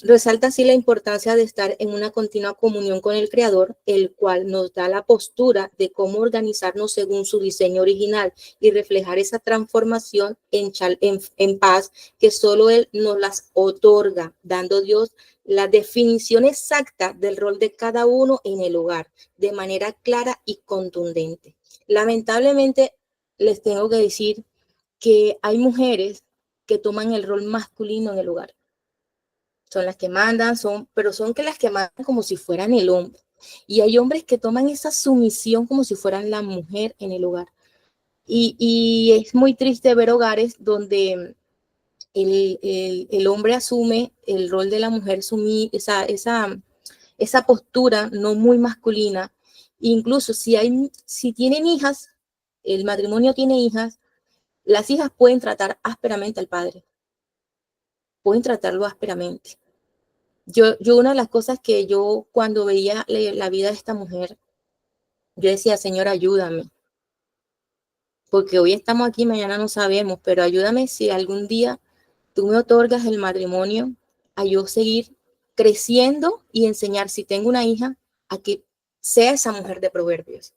Resalta así la importancia de estar en una continua comunión con el Creador, el cual nos da la postura de cómo organizarnos según su diseño original y reflejar esa transformación en paz que solo Él nos las otorga, dando a Dios la definición exacta del rol de cada uno en el hogar, de manera clara y contundente. Lamentablemente, les tengo que decir que hay mujeres que toman el rol masculino en el hogar. Son las que mandan, pero son las que mandan como si fueran el hombre. Y hay hombres que toman esa sumisión como si fueran la mujer en el hogar. Y es muy triste ver hogares donde el hombre asume el rol de la mujer, esa postura no muy masculina. Incluso si tienen hijas, el matrimonio tiene hijas, las hijas pueden tratar ásperamente al padre. Pueden tratarlo ásperamente. Yo una de las cosas que yo cuando veía la vida de esta mujer, yo decía, Señor, ayúdame, porque hoy estamos aquí, mañana no sabemos, pero ayúdame si algún día tú me otorgas el matrimonio, a yo seguir creciendo y enseñar, si tengo una hija, a que sea esa mujer de Proverbios.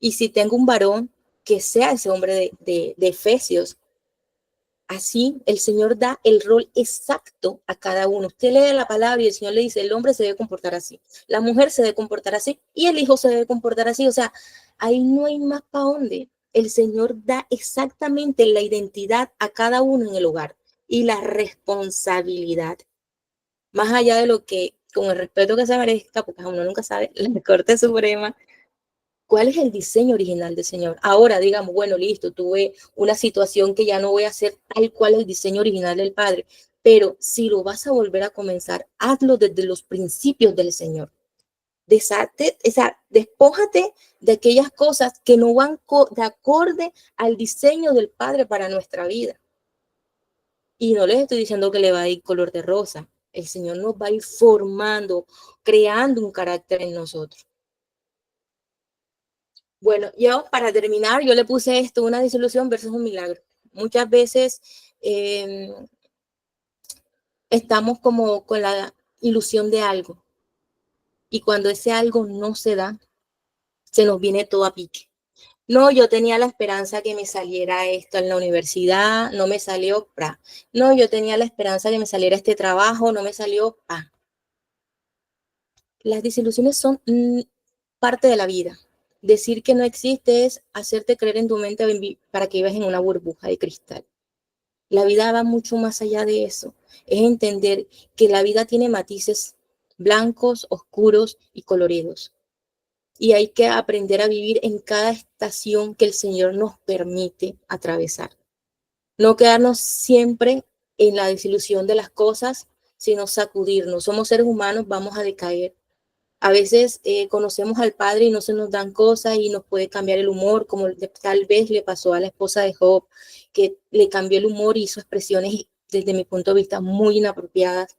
Y si tengo un varón, que sea ese hombre de Efesios, Así el Señor da el rol exacto a cada uno. Usted lee la palabra y el Señor le dice, el hombre se debe comportar así, la mujer se debe comportar así y el hijo se debe comportar así. O sea, ahí no hay más para dónde. El Señor da exactamente la identidad a cada uno en el hogar y la responsabilidad. Más allá de lo que, con el respeto que se merezca, porque uno nunca sabe, la Corte Suprema, ¿cuál es el diseño original del Señor? Ahora, digamos, bueno, listo, tuve una situación que ya no voy a hacer tal cual el diseño original del Padre, pero si lo vas a volver a comenzar, hazlo desde los principios del Señor. Despójate de aquellas cosas que no van de acorde al diseño del Padre para nuestra vida. Y no les estoy diciendo que le va a ir color de rosa. El Señor nos va a ir formando, creando un carácter en nosotros. Bueno, yo para terminar, yo le puse esto, una disolución versus un milagro. Muchas veces estamos como con la ilusión de algo y cuando ese algo no se da, se nos viene todo a pique. No, yo tenía la esperanza que me saliera esto en la universidad, no me salió, ¡pra! No, yo tenía la esperanza que me saliera este trabajo, no me salió, ¡pa! Las desilusiones son parte de la vida. Decir que no existe es hacerte creer en tu mente para que vivas en una burbuja de cristal. La vida va mucho más allá de eso. Es entender que la vida tiene matices blancos, oscuros y coloridos. Y hay que aprender a vivir en cada estación que el Señor nos permite atravesar. No quedarnos siempre en la desilusión de las cosas, sino sacudirnos. Somos seres humanos, vamos a decaer. A veces conocemos al Padre y no se nos dan cosas y nos puede cambiar el humor, como tal vez le pasó a la esposa de Job, que le cambió el humor y hizo expresiones desde mi punto de vista muy inapropiadas.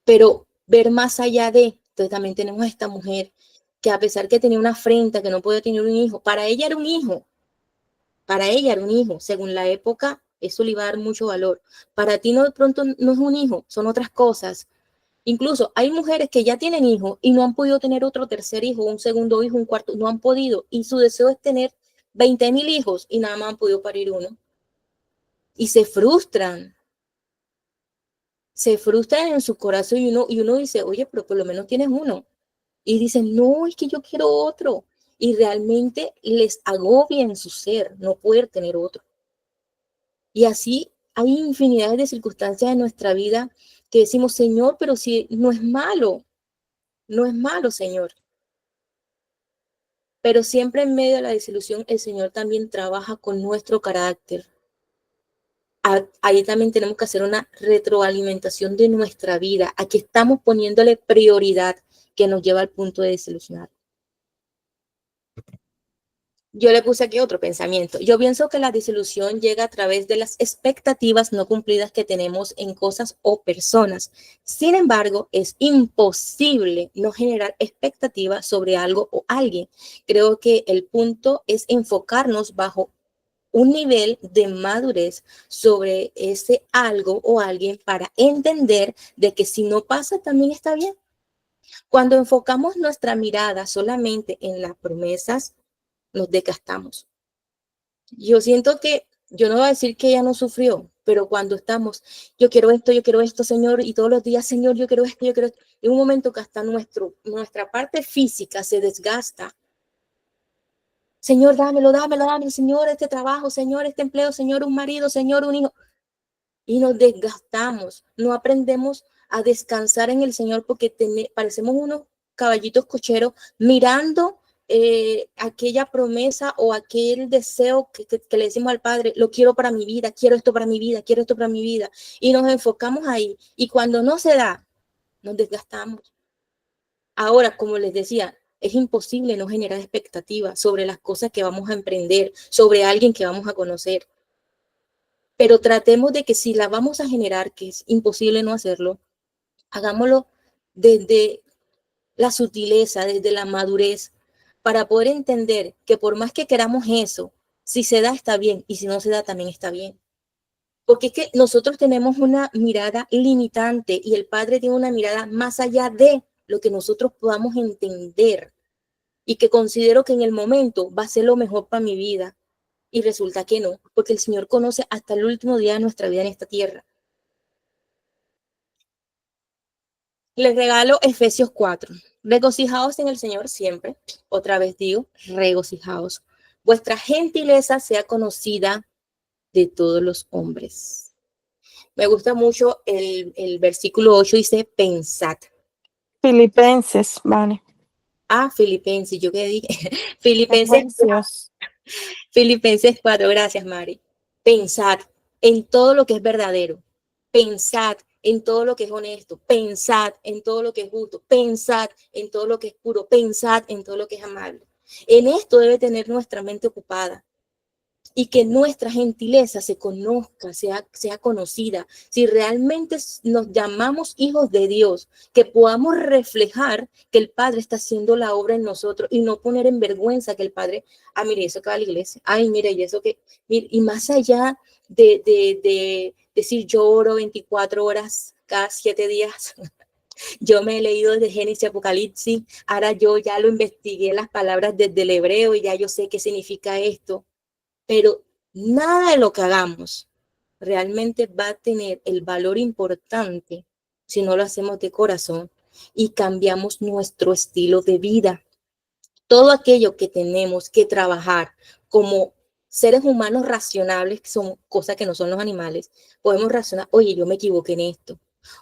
Pero ver más allá de, entonces también tenemos a esta mujer que a pesar que tenía una afrenta, que no podía tener un hijo, para ella era un hijo, según la época, eso le iba a dar mucho valor. Para ti no, de pronto no es un hijo, son otras cosas. Incluso hay mujeres que ya tienen hijos y no han podido tener otro tercer hijo, un segundo hijo, un cuarto, no han podido. Y su deseo es tener 20,000 hijos y nada más han podido parir uno. Y se frustran en su corazón y uno dice, oye, pero por lo menos tienes uno. Y dicen, no, es que yo quiero otro. Y realmente les agobia en su ser no poder tener otro. Y así hay infinidad de circunstancias en nuestra vida que decimos, Señor, pero si no es malo, Señor. Pero siempre en medio de la desilusión, el Señor también trabaja con nuestro carácter. Ahí también tenemos que hacer una retroalimentación de nuestra vida. Aquí estamos poniéndole prioridad que nos lleva al punto de desilusionar. Yo le puse aquí otro pensamiento. Yo pienso que la desilusión llega a través de las expectativas no cumplidas que tenemos en cosas o personas. Sin embargo, es imposible no generar expectativas sobre algo o alguien. Creo que el punto es enfocarnos bajo un nivel de madurez sobre ese algo o alguien para entender de que si no pasa también está bien. Cuando enfocamos nuestra mirada solamente en las promesas, nos desgastamos. Yo siento que, yo no voy a decir que ella no sufrió, pero cuando estamos, yo quiero esto, Señor, y todos los días, Señor, yo quiero esto, en un momento que hasta nuestra parte física se desgasta. Señor, dámelo, Señor, este trabajo, Señor, este empleo, Señor, un marido, Señor, un hijo. Y nos desgastamos, no aprendemos a descansar en el Señor porque parecemos unos caballitos cocheros mirando aquella promesa o aquel deseo que le decimos al Padre, lo quiero para mi vida, quiero esto para mi vida, quiero esto para mi vida. Y nos enfocamos ahí. Y cuando no se da, nos desgastamos. Ahora, como les decía, es imposible no generar expectativas sobre las cosas que vamos a emprender, sobre alguien que vamos a conocer. Pero tratemos de que si la vamos a generar, que es imposible no hacerlo, hagámoslo desde la sutileza, desde la madurez, para poder entender que por más que queramos eso, si se da está bien y si no se da también está bien. Porque es que nosotros tenemos una mirada limitante y el Padre tiene una mirada más allá de lo que nosotros podamos entender y que considero que en el momento va a ser lo mejor para mi vida. Y resulta que no, porque el Señor conoce hasta el último día de nuestra vida en esta tierra. Les regalo Efesios 4. Regocijaos en el Señor siempre. Otra vez digo, regocijaos. Vuestra gentileza sea conocida de todos los hombres. Me gusta mucho el versículo 8, dice, pensad. Filipenses, vale. Filipenses, ¿yo qué dije? Filipenses 4, gracias, Mari. Pensad en todo lo que es verdadero. Pensad en todo lo que es honesto. Pensad en todo lo que es justo. Pensad en todo lo que es puro. Pensad en todo lo que es amable. En esto debe tener nuestra mente ocupada. Y que nuestra gentileza se conozca, sea conocida. Si realmente nos llamamos hijos de Dios, que podamos reflejar que el Padre está haciendo la obra en nosotros y no poner en vergüenza que el Padre, mire, eso que va a la iglesia, mire, y eso que, mire, y más allá de decir yo oro 24 horas cada 7 días. Yo me he leído desde Génesis, Apocalipsis, ahora yo ya lo investigué las palabras desde el hebreo y ya yo sé qué significa esto. Pero nada de lo que hagamos realmente va a tener el valor importante si no lo hacemos de corazón y cambiamos nuestro estilo de vida. Todo aquello que tenemos que trabajar como seres humanos racionables, que son cosas que no son los animales, podemos razonar, oye, yo me equivoqué en esto.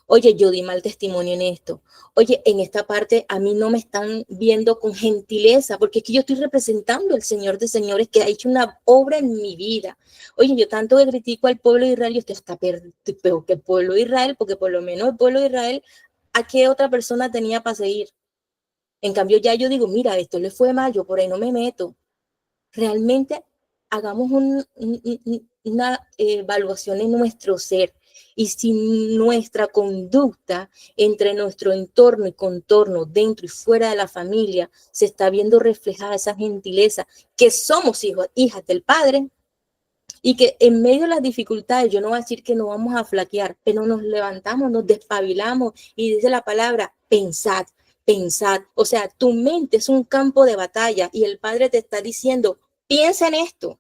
Oye, yo di mal testimonio en esto. Oye, en esta parte a mí no me están viendo con gentileza, porque es que yo estoy representando al Señor de señores que ha hecho una obra en mi vida. Oye, yo tanto que critico al pueblo de Israel, yo estoy hasta peor que el pueblo de Israel, porque por lo menos el pueblo de Israel, ¿a qué otra persona tenía para seguir? En cambio, ya yo digo, mira, esto le fue mal, yo por ahí no me meto. Realmente hagamos una evaluación en nuestro ser. Y si nuestra conducta entre nuestro entorno y contorno, dentro y fuera de la familia, se está viendo reflejada esa gentileza, que somos hijas del Padre, y que en medio de las dificultades, yo no voy a decir que no vamos a flaquear, pero nos levantamos, nos despabilamos y dice la palabra, pensad. O sea, tu mente es un campo de batalla y el Padre te está diciendo, piensa en esto.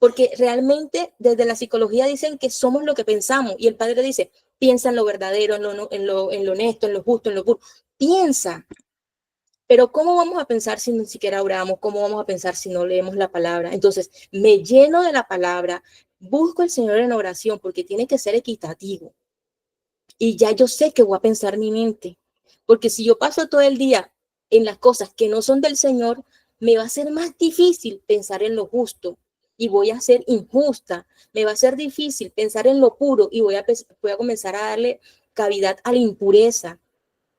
Porque realmente desde la psicología dicen que somos lo que pensamos y el Padre dice, piensa en lo verdadero, en lo honesto, en lo justo, en lo puro. Piensa. Pero ¿cómo vamos a pensar si ni siquiera oramos? ¿Cómo vamos a pensar si no leemos la palabra? Entonces, me lleno de la palabra, busco al Señor en oración porque tiene que ser equitativo. Y ya yo sé que voy a pensar mi mente. Porque si yo paso todo el día en las cosas que no son del Señor, me va a ser más difícil pensar en lo justo y voy a ser injusta. Me va a ser difícil pensar en lo puro y voy a comenzar a darle cavidad a la impureza.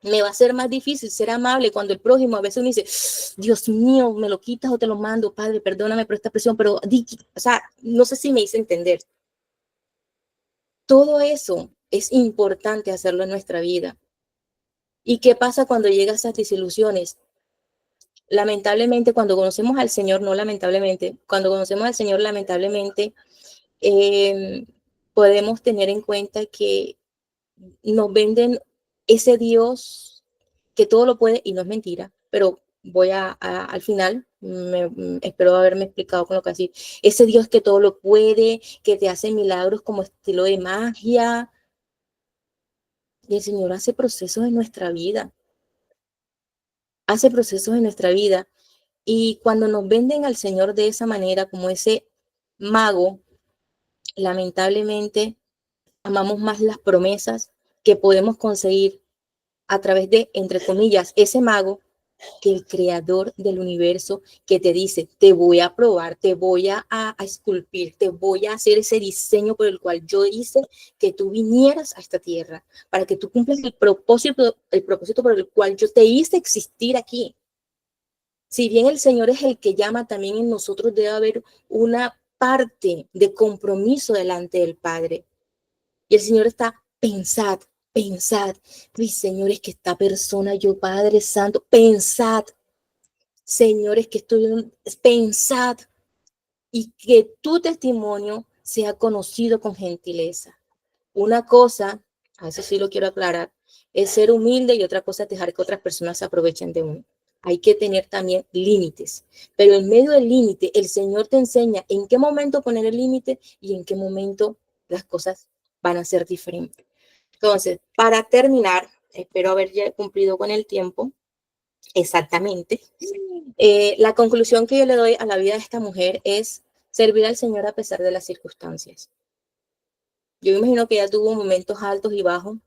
Me va a ser más difícil ser amable cuando el prójimo a veces uno dice, Dios mío, me lo quitas o te lo mando, Padre, perdóname por esta presión, pero o sea, no sé si me hice entender. Todo eso es importante hacerlo en nuestra vida. ¿Y qué pasa cuando llegan esas desilusiones? Lamentablemente, cuando conocemos al Señor, no lamentablemente, cuando conocemos al Señor, lamentablemente, podemos tener en cuenta que nos venden ese Dios que todo lo puede y no es mentira, pero voy al final, espero haberme explicado con lo que así, ese Dios que todo lo puede, que te hace milagros como estilo de magia, y el Señor hace procesos en nuestra vida, y cuando nos venden al Señor de esa manera, como ese mago, lamentablemente amamos más las promesas que podemos conseguir a través de, entre comillas, ese mago, que el creador del universo que te dice, te voy a probar, te voy a esculpir, te voy a hacer ese diseño por el cual yo hice que tú vinieras a esta tierra, para que tú cumplas el propósito por el cual yo te hice existir aquí. Si bien el Señor es el que llama, también en nosotros debe haber una parte de compromiso delante del Padre. Y el Señor está, pensad, uy, señores, que esta persona, yo Padre Santo, pensad, señores, que pensad, y que tu testimonio sea conocido con gentileza. Una cosa, a eso sí lo quiero aclarar, es ser humilde y otra cosa es dejar que otras personas se aprovechen de uno. hay que tener también límites. Pero en medio del límite, el Señor te enseña en qué momento poner el límite y en qué momento las cosas van a ser diferentes. Entonces, para terminar, espero haber ya cumplido con el tiempo exactamente. La conclusión que yo le doy a la vida de esta mujer es servir al Señor a pesar de las circunstancias. Yo imagino que ella tuvo momentos altos y bajos,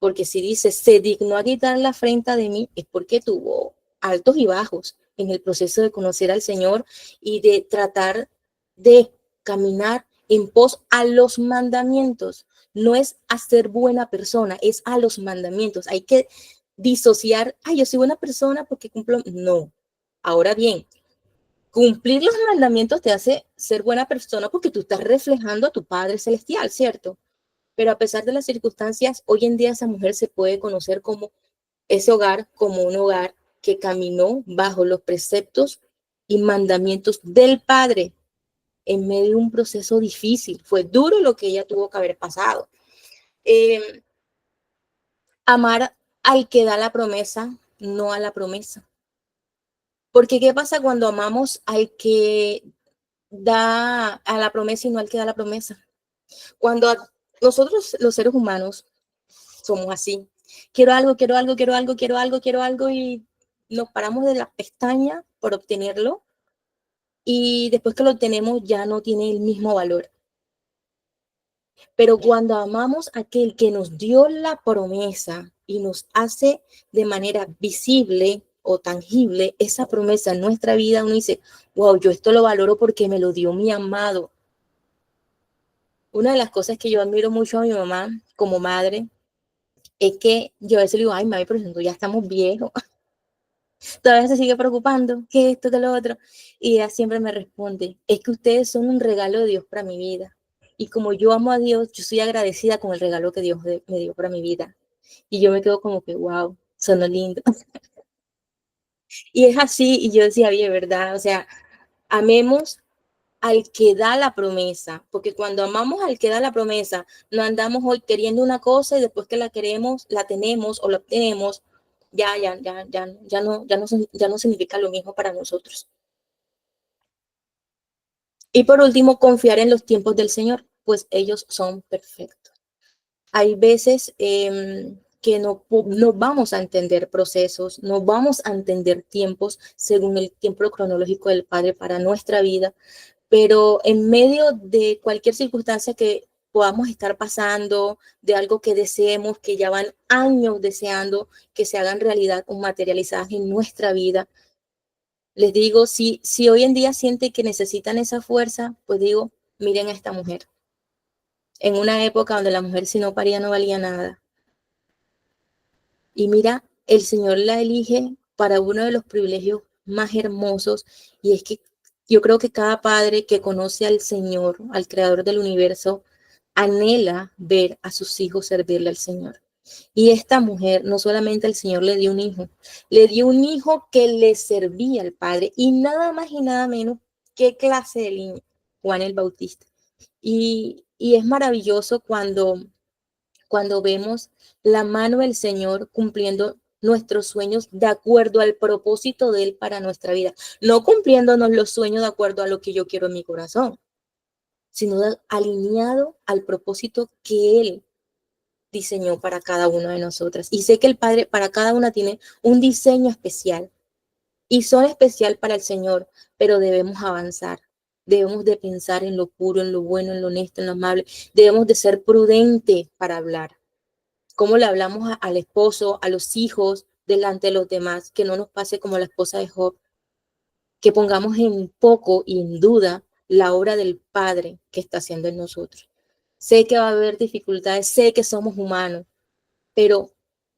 porque si dice, se dignó a quitar la afrenta de mí, es porque tuvo altos y bajos en el proceso de conocer al Señor y de tratar de caminar en pos a los mandamientos. No es a ser buena persona, es a los mandamientos. Hay que disociar, ay, yo soy buena persona porque cumplo. No. Ahora bien, cumplir los mandamientos te hace ser buena persona porque tú estás reflejando a tu Padre Celestial, ¿cierto? Pero a pesar de las circunstancias, hoy en día esa mujer se puede conocer como ese hogar, como un hogar que caminó bajo los preceptos y mandamientos del Padre en medio de un proceso difícil. Fue duro lo que ella tuvo que haber pasado. Amar al que da la promesa, no a la promesa. Porque ¿qué pasa cuando amamos al que da a la promesa y no al que da la promesa? Cuando nosotros los seres humanos somos así. Quiero algo, quiero algo, quiero algo, quiero algo, quiero algo y nos paramos de la pestaña por obtenerlo y después que lo obtenemos ya no tiene el mismo valor. Pero cuando amamos a aquel que nos dio la promesa y nos hace de manera visible o tangible esa promesa en nuestra vida, uno dice, wow, yo esto lo valoro porque me lo dio mi amado. Una de las cosas que yo admiro mucho a mi mamá como madre es que yo a veces le digo, ay, mami, pero ya estamos viejos. Todavía se sigue preocupando, que esto, que lo otro. Y ella siempre me responde, es que ustedes son un regalo de Dios para mi vida. Y como yo amo a Dios, yo soy agradecida con el regalo que Dios me dio para mi vida. Y yo me quedo como que, wow, sonó lindo. Y es así, y yo decía, oye, ¿verdad? O sea, amemos al que da la promesa, porque cuando amamos al que da la promesa, no andamos hoy queriendo una cosa y después que la queremos, la tenemos o la obtenemos, ya no significa lo mismo para nosotros. Y por último, confiar en los tiempos del Señor, pues ellos son perfectos. Hay veces que no vamos a entender procesos, no vamos a entender tiempos según el tiempo cronológico del Padre para nuestra vida, pero en medio de cualquier circunstancia que podamos estar pasando, de algo que deseemos, que ya van años deseando que se hagan realidad o materializadas en nuestra vida, les digo, si hoy en día sienten que necesitan esa fuerza, pues digo, miren a esta mujer. En una época donde la mujer si no paría no valía nada. Y mira, el Señor la elige para uno de los privilegios más hermosos, y es que yo creo que cada padre que conoce al Señor, al Creador del universo, anhela ver a sus hijos servirle al Señor. Y esta mujer, no solamente el Señor le dio un hijo que le servía al Padre, y nada más y nada menos, ¿qué clase de niño? Juan el Bautista. Y es maravilloso cuando vemos la mano del Señor cumpliendo nuestros sueños de acuerdo al propósito de Él para nuestra vida. No cumpliéndonos los sueños de acuerdo a lo que yo quiero en mi corazón, sino alineado al propósito que Él diseñó para cada una de nosotras. Y sé que el Padre para cada una tiene un diseño especial y son especial para el Señor, pero debemos avanzar. Debemos de pensar en lo puro, en lo bueno, en lo honesto, en lo amable. Debemos de ser prudentes para hablar. Cómo le hablamos al esposo, a los hijos, delante de los demás, que no nos pase como la esposa de Job, que pongamos en poco y en duda la obra del Padre que está haciendo en nosotros. Sé que va a haber dificultades, sé que somos humanos, pero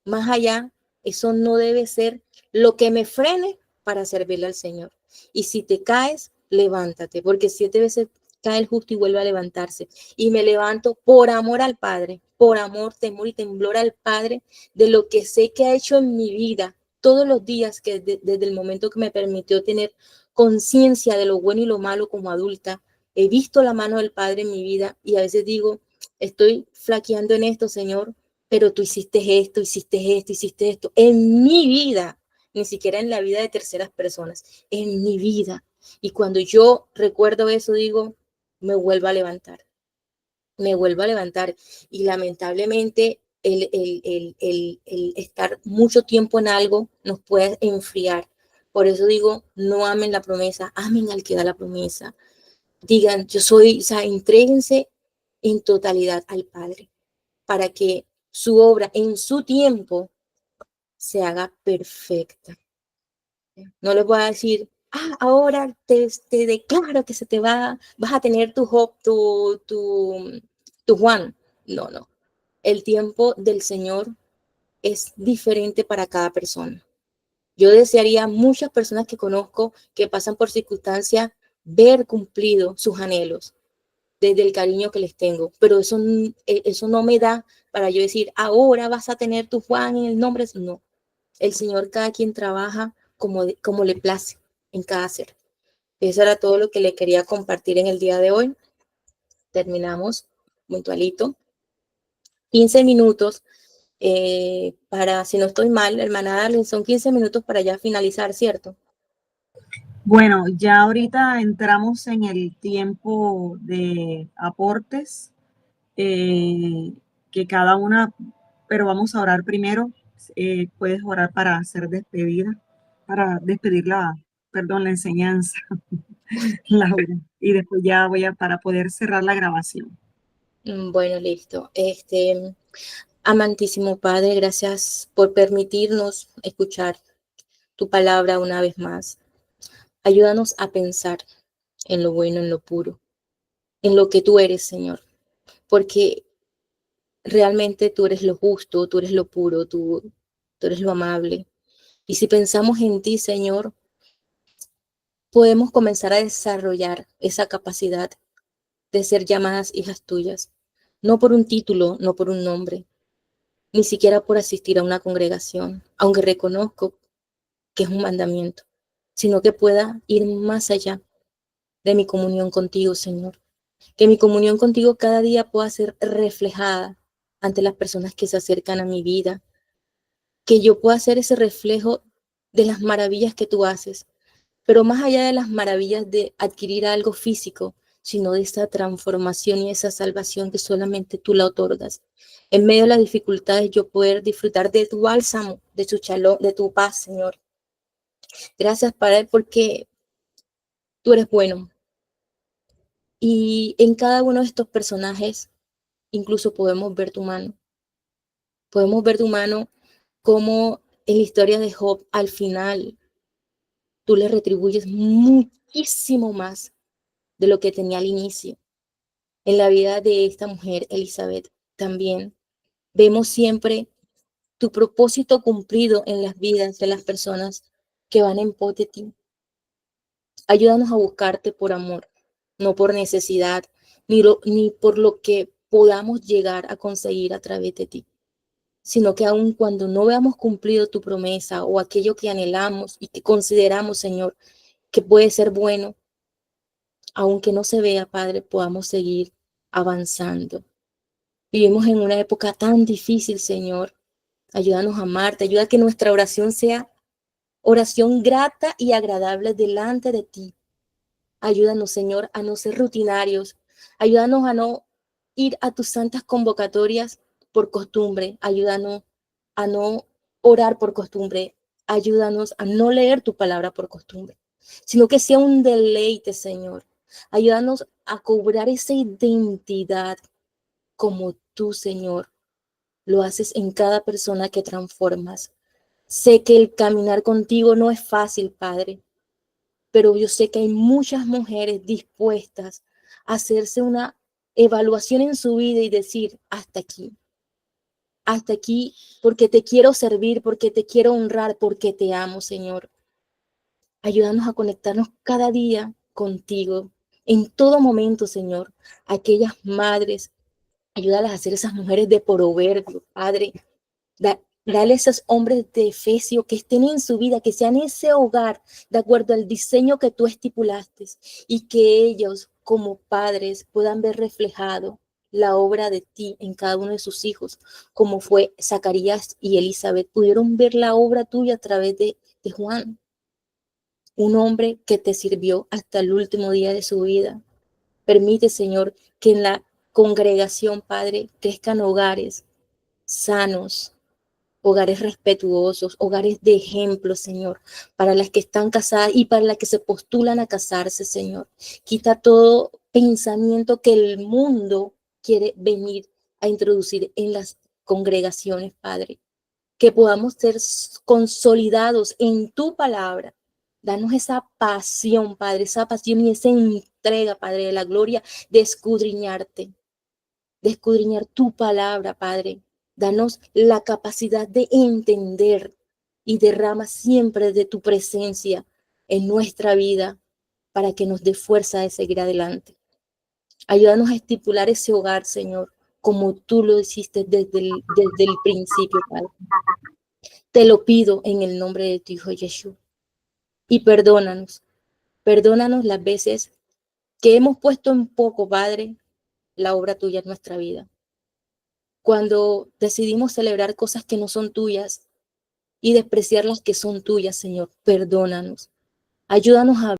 más allá, eso no debe ser lo que me frene para servirle al Señor. Y si te caes, levántate, porque 7 veces cae el justo y vuelve a levantarse. Y me levanto por amor al Padre, por amor, temor y temblor al Padre de lo que sé que ha hecho en mi vida todos los días, que desde el momento que me permitió tener conciencia de lo bueno y lo malo como adulta, he visto la mano del Padre en mi vida y a veces digo, estoy flaqueando en esto, Señor, pero tú hiciste esto en mi vida. ni siquiera en la vida de terceras personas, en mi vida. Y cuando yo recuerdo eso, digo, me vuelvo a levantar, me vuelvo a levantar. Y lamentablemente el estar mucho tiempo en algo nos puede enfriar. Por eso digo, no amen la promesa, amen al que da la promesa. Digan, yo soy, o sea, entréguense en totalidad al Padre para que su obra en su tiempo se haga perfecta. No les voy a decir, ahora te declaro que se te vas a tener tu Job, tu Juan. No, no. El tiempo del Señor es diferente para cada persona. Yo desearía a muchas personas que conozco que pasan por circunstancias ver cumplido sus anhelos desde el cariño que les tengo, pero eso no me da para yo decir, ahora vas a tener tu Juan en el nombre. No, el Señor cada quien trabaja como le place en cada ser. Eso era todo lo que le quería compartir en el día de hoy. Terminamos puntualito. 15 minutos para, si no estoy mal, hermana Darlene, son 15 minutos para ya finalizar, ¿cierto? Bueno, ya ahorita entramos en el tiempo de aportes, que cada una, pero vamos a orar primero. Puedes orar para hacer despedida, para despedir la enseñanza, Laura, y después ya para poder cerrar la grabación. Bueno, listo. Amantísimo Padre, gracias por permitirnos escuchar tu palabra una vez más. Ayúdanos a pensar en lo bueno, en lo puro, en lo que tú eres, Señor, porque realmente tú eres lo justo, tú eres lo puro, tú eres lo amable. Y si pensamos en ti, Señor, podemos comenzar a desarrollar esa capacidad de ser llamadas hijas tuyas, no por un título, no por un nombre, ni siquiera por asistir a una congregación, aunque reconozco que es un mandamiento, sino que pueda ir más allá de mi comunión contigo, Señor. Que mi comunión contigo cada día pueda ser reflejada ante las personas que se acercan a mi vida, que yo pueda ser ese reflejo de las maravillas que tú haces, pero más allá de las maravillas de adquirir algo físico, sino de esa transformación y esa salvación que solamente tú la otorgas. En medio de las dificultades yo poder disfrutar de tu bálsamo, de tu shalom, de tu paz, Señor. Gracias, Padre, porque tú eres bueno. Y en cada uno de estos personajes incluso podemos ver tu mano. Podemos ver tu mano como en la historia de Job, al final, tú le retribuyes muchísimo más de lo que tenía al inicio. En la vida de esta mujer, Elizabeth, también vemos siempre tu propósito cumplido en las vidas de las personas que van en pos de ti. Ayúdanos a buscarte por amor, no por necesidad, ni por lo que podamos llegar a conseguir a través de ti, sino que aun cuando no veamos cumplido tu promesa o aquello que anhelamos y que consideramos, Señor, que puede ser bueno, aunque no se vea, Padre, podamos seguir avanzando. Vivimos en una época tan difícil, Señor. Ayúdanos a amarte, ayuda a que nuestra oración sea oración grata y agradable delante de ti. Ayúdanos, Señor, a no ser rutinarios. Ayúdanos a no ir a tus santas convocatorias por costumbre. Ayúdanos a no orar por costumbre. Ayúdanos a no leer tu palabra por costumbre, sino que sea un deleite, Señor. Ayúdanos a cobrar esa identidad como tú, Señor, lo haces en cada persona que transformas. Sé que el caminar contigo no es fácil, Padre, pero yo sé que hay muchas mujeres dispuestas a hacerse una evaluación en su vida y decir, hasta aquí, porque te quiero servir, porque te quiero honrar, porque te amo, Señor. Ayúdanos a conectarnos cada día contigo, en todo momento, Señor. Aquellas madres, ayúdalas a ser esas mujeres de proverbio, Padre. Dale a esos hombres de Efesio que estén en su vida, que sean ese hogar de acuerdo al diseño que tú estipulaste y que ellos como padres puedan ver reflejado la obra de ti en cada uno de sus hijos, como fue Zacarías y Elizabeth, pudieron ver la obra tuya a través de de Juan, un hombre que te sirvió hasta el último día de su vida. Permite, Señor, que en la congregación, Padre, crezcan hogares sanos, hogares respetuosos, hogares de ejemplo, Señor, para las que están casadas y para las que se postulan a casarse, Señor. Quita todo pensamiento que el mundo quiere venir a introducir en las congregaciones, Padre. Que podamos ser consolidados en tu palabra. Danos esa pasión, Padre, esa pasión y esa entrega, Padre, de la gloria, de escudriñarte, de escudriñar tu palabra, Padre. Danos la capacidad de entender y derrama siempre de tu presencia en nuestra vida para que nos dé fuerza de seguir adelante. Ayúdanos a estipular ese hogar, Señor, como tú lo hiciste desde el principio, Padre. Te lo pido en el nombre de tu Hijo Yeshua. Y perdónanos las veces que hemos puesto en poco, Padre, la obra tuya en nuestra vida. Cuando decidimos celebrar cosas que no son tuyas y despreciar las que son tuyas, Señor, perdónanos. Ayúdanos a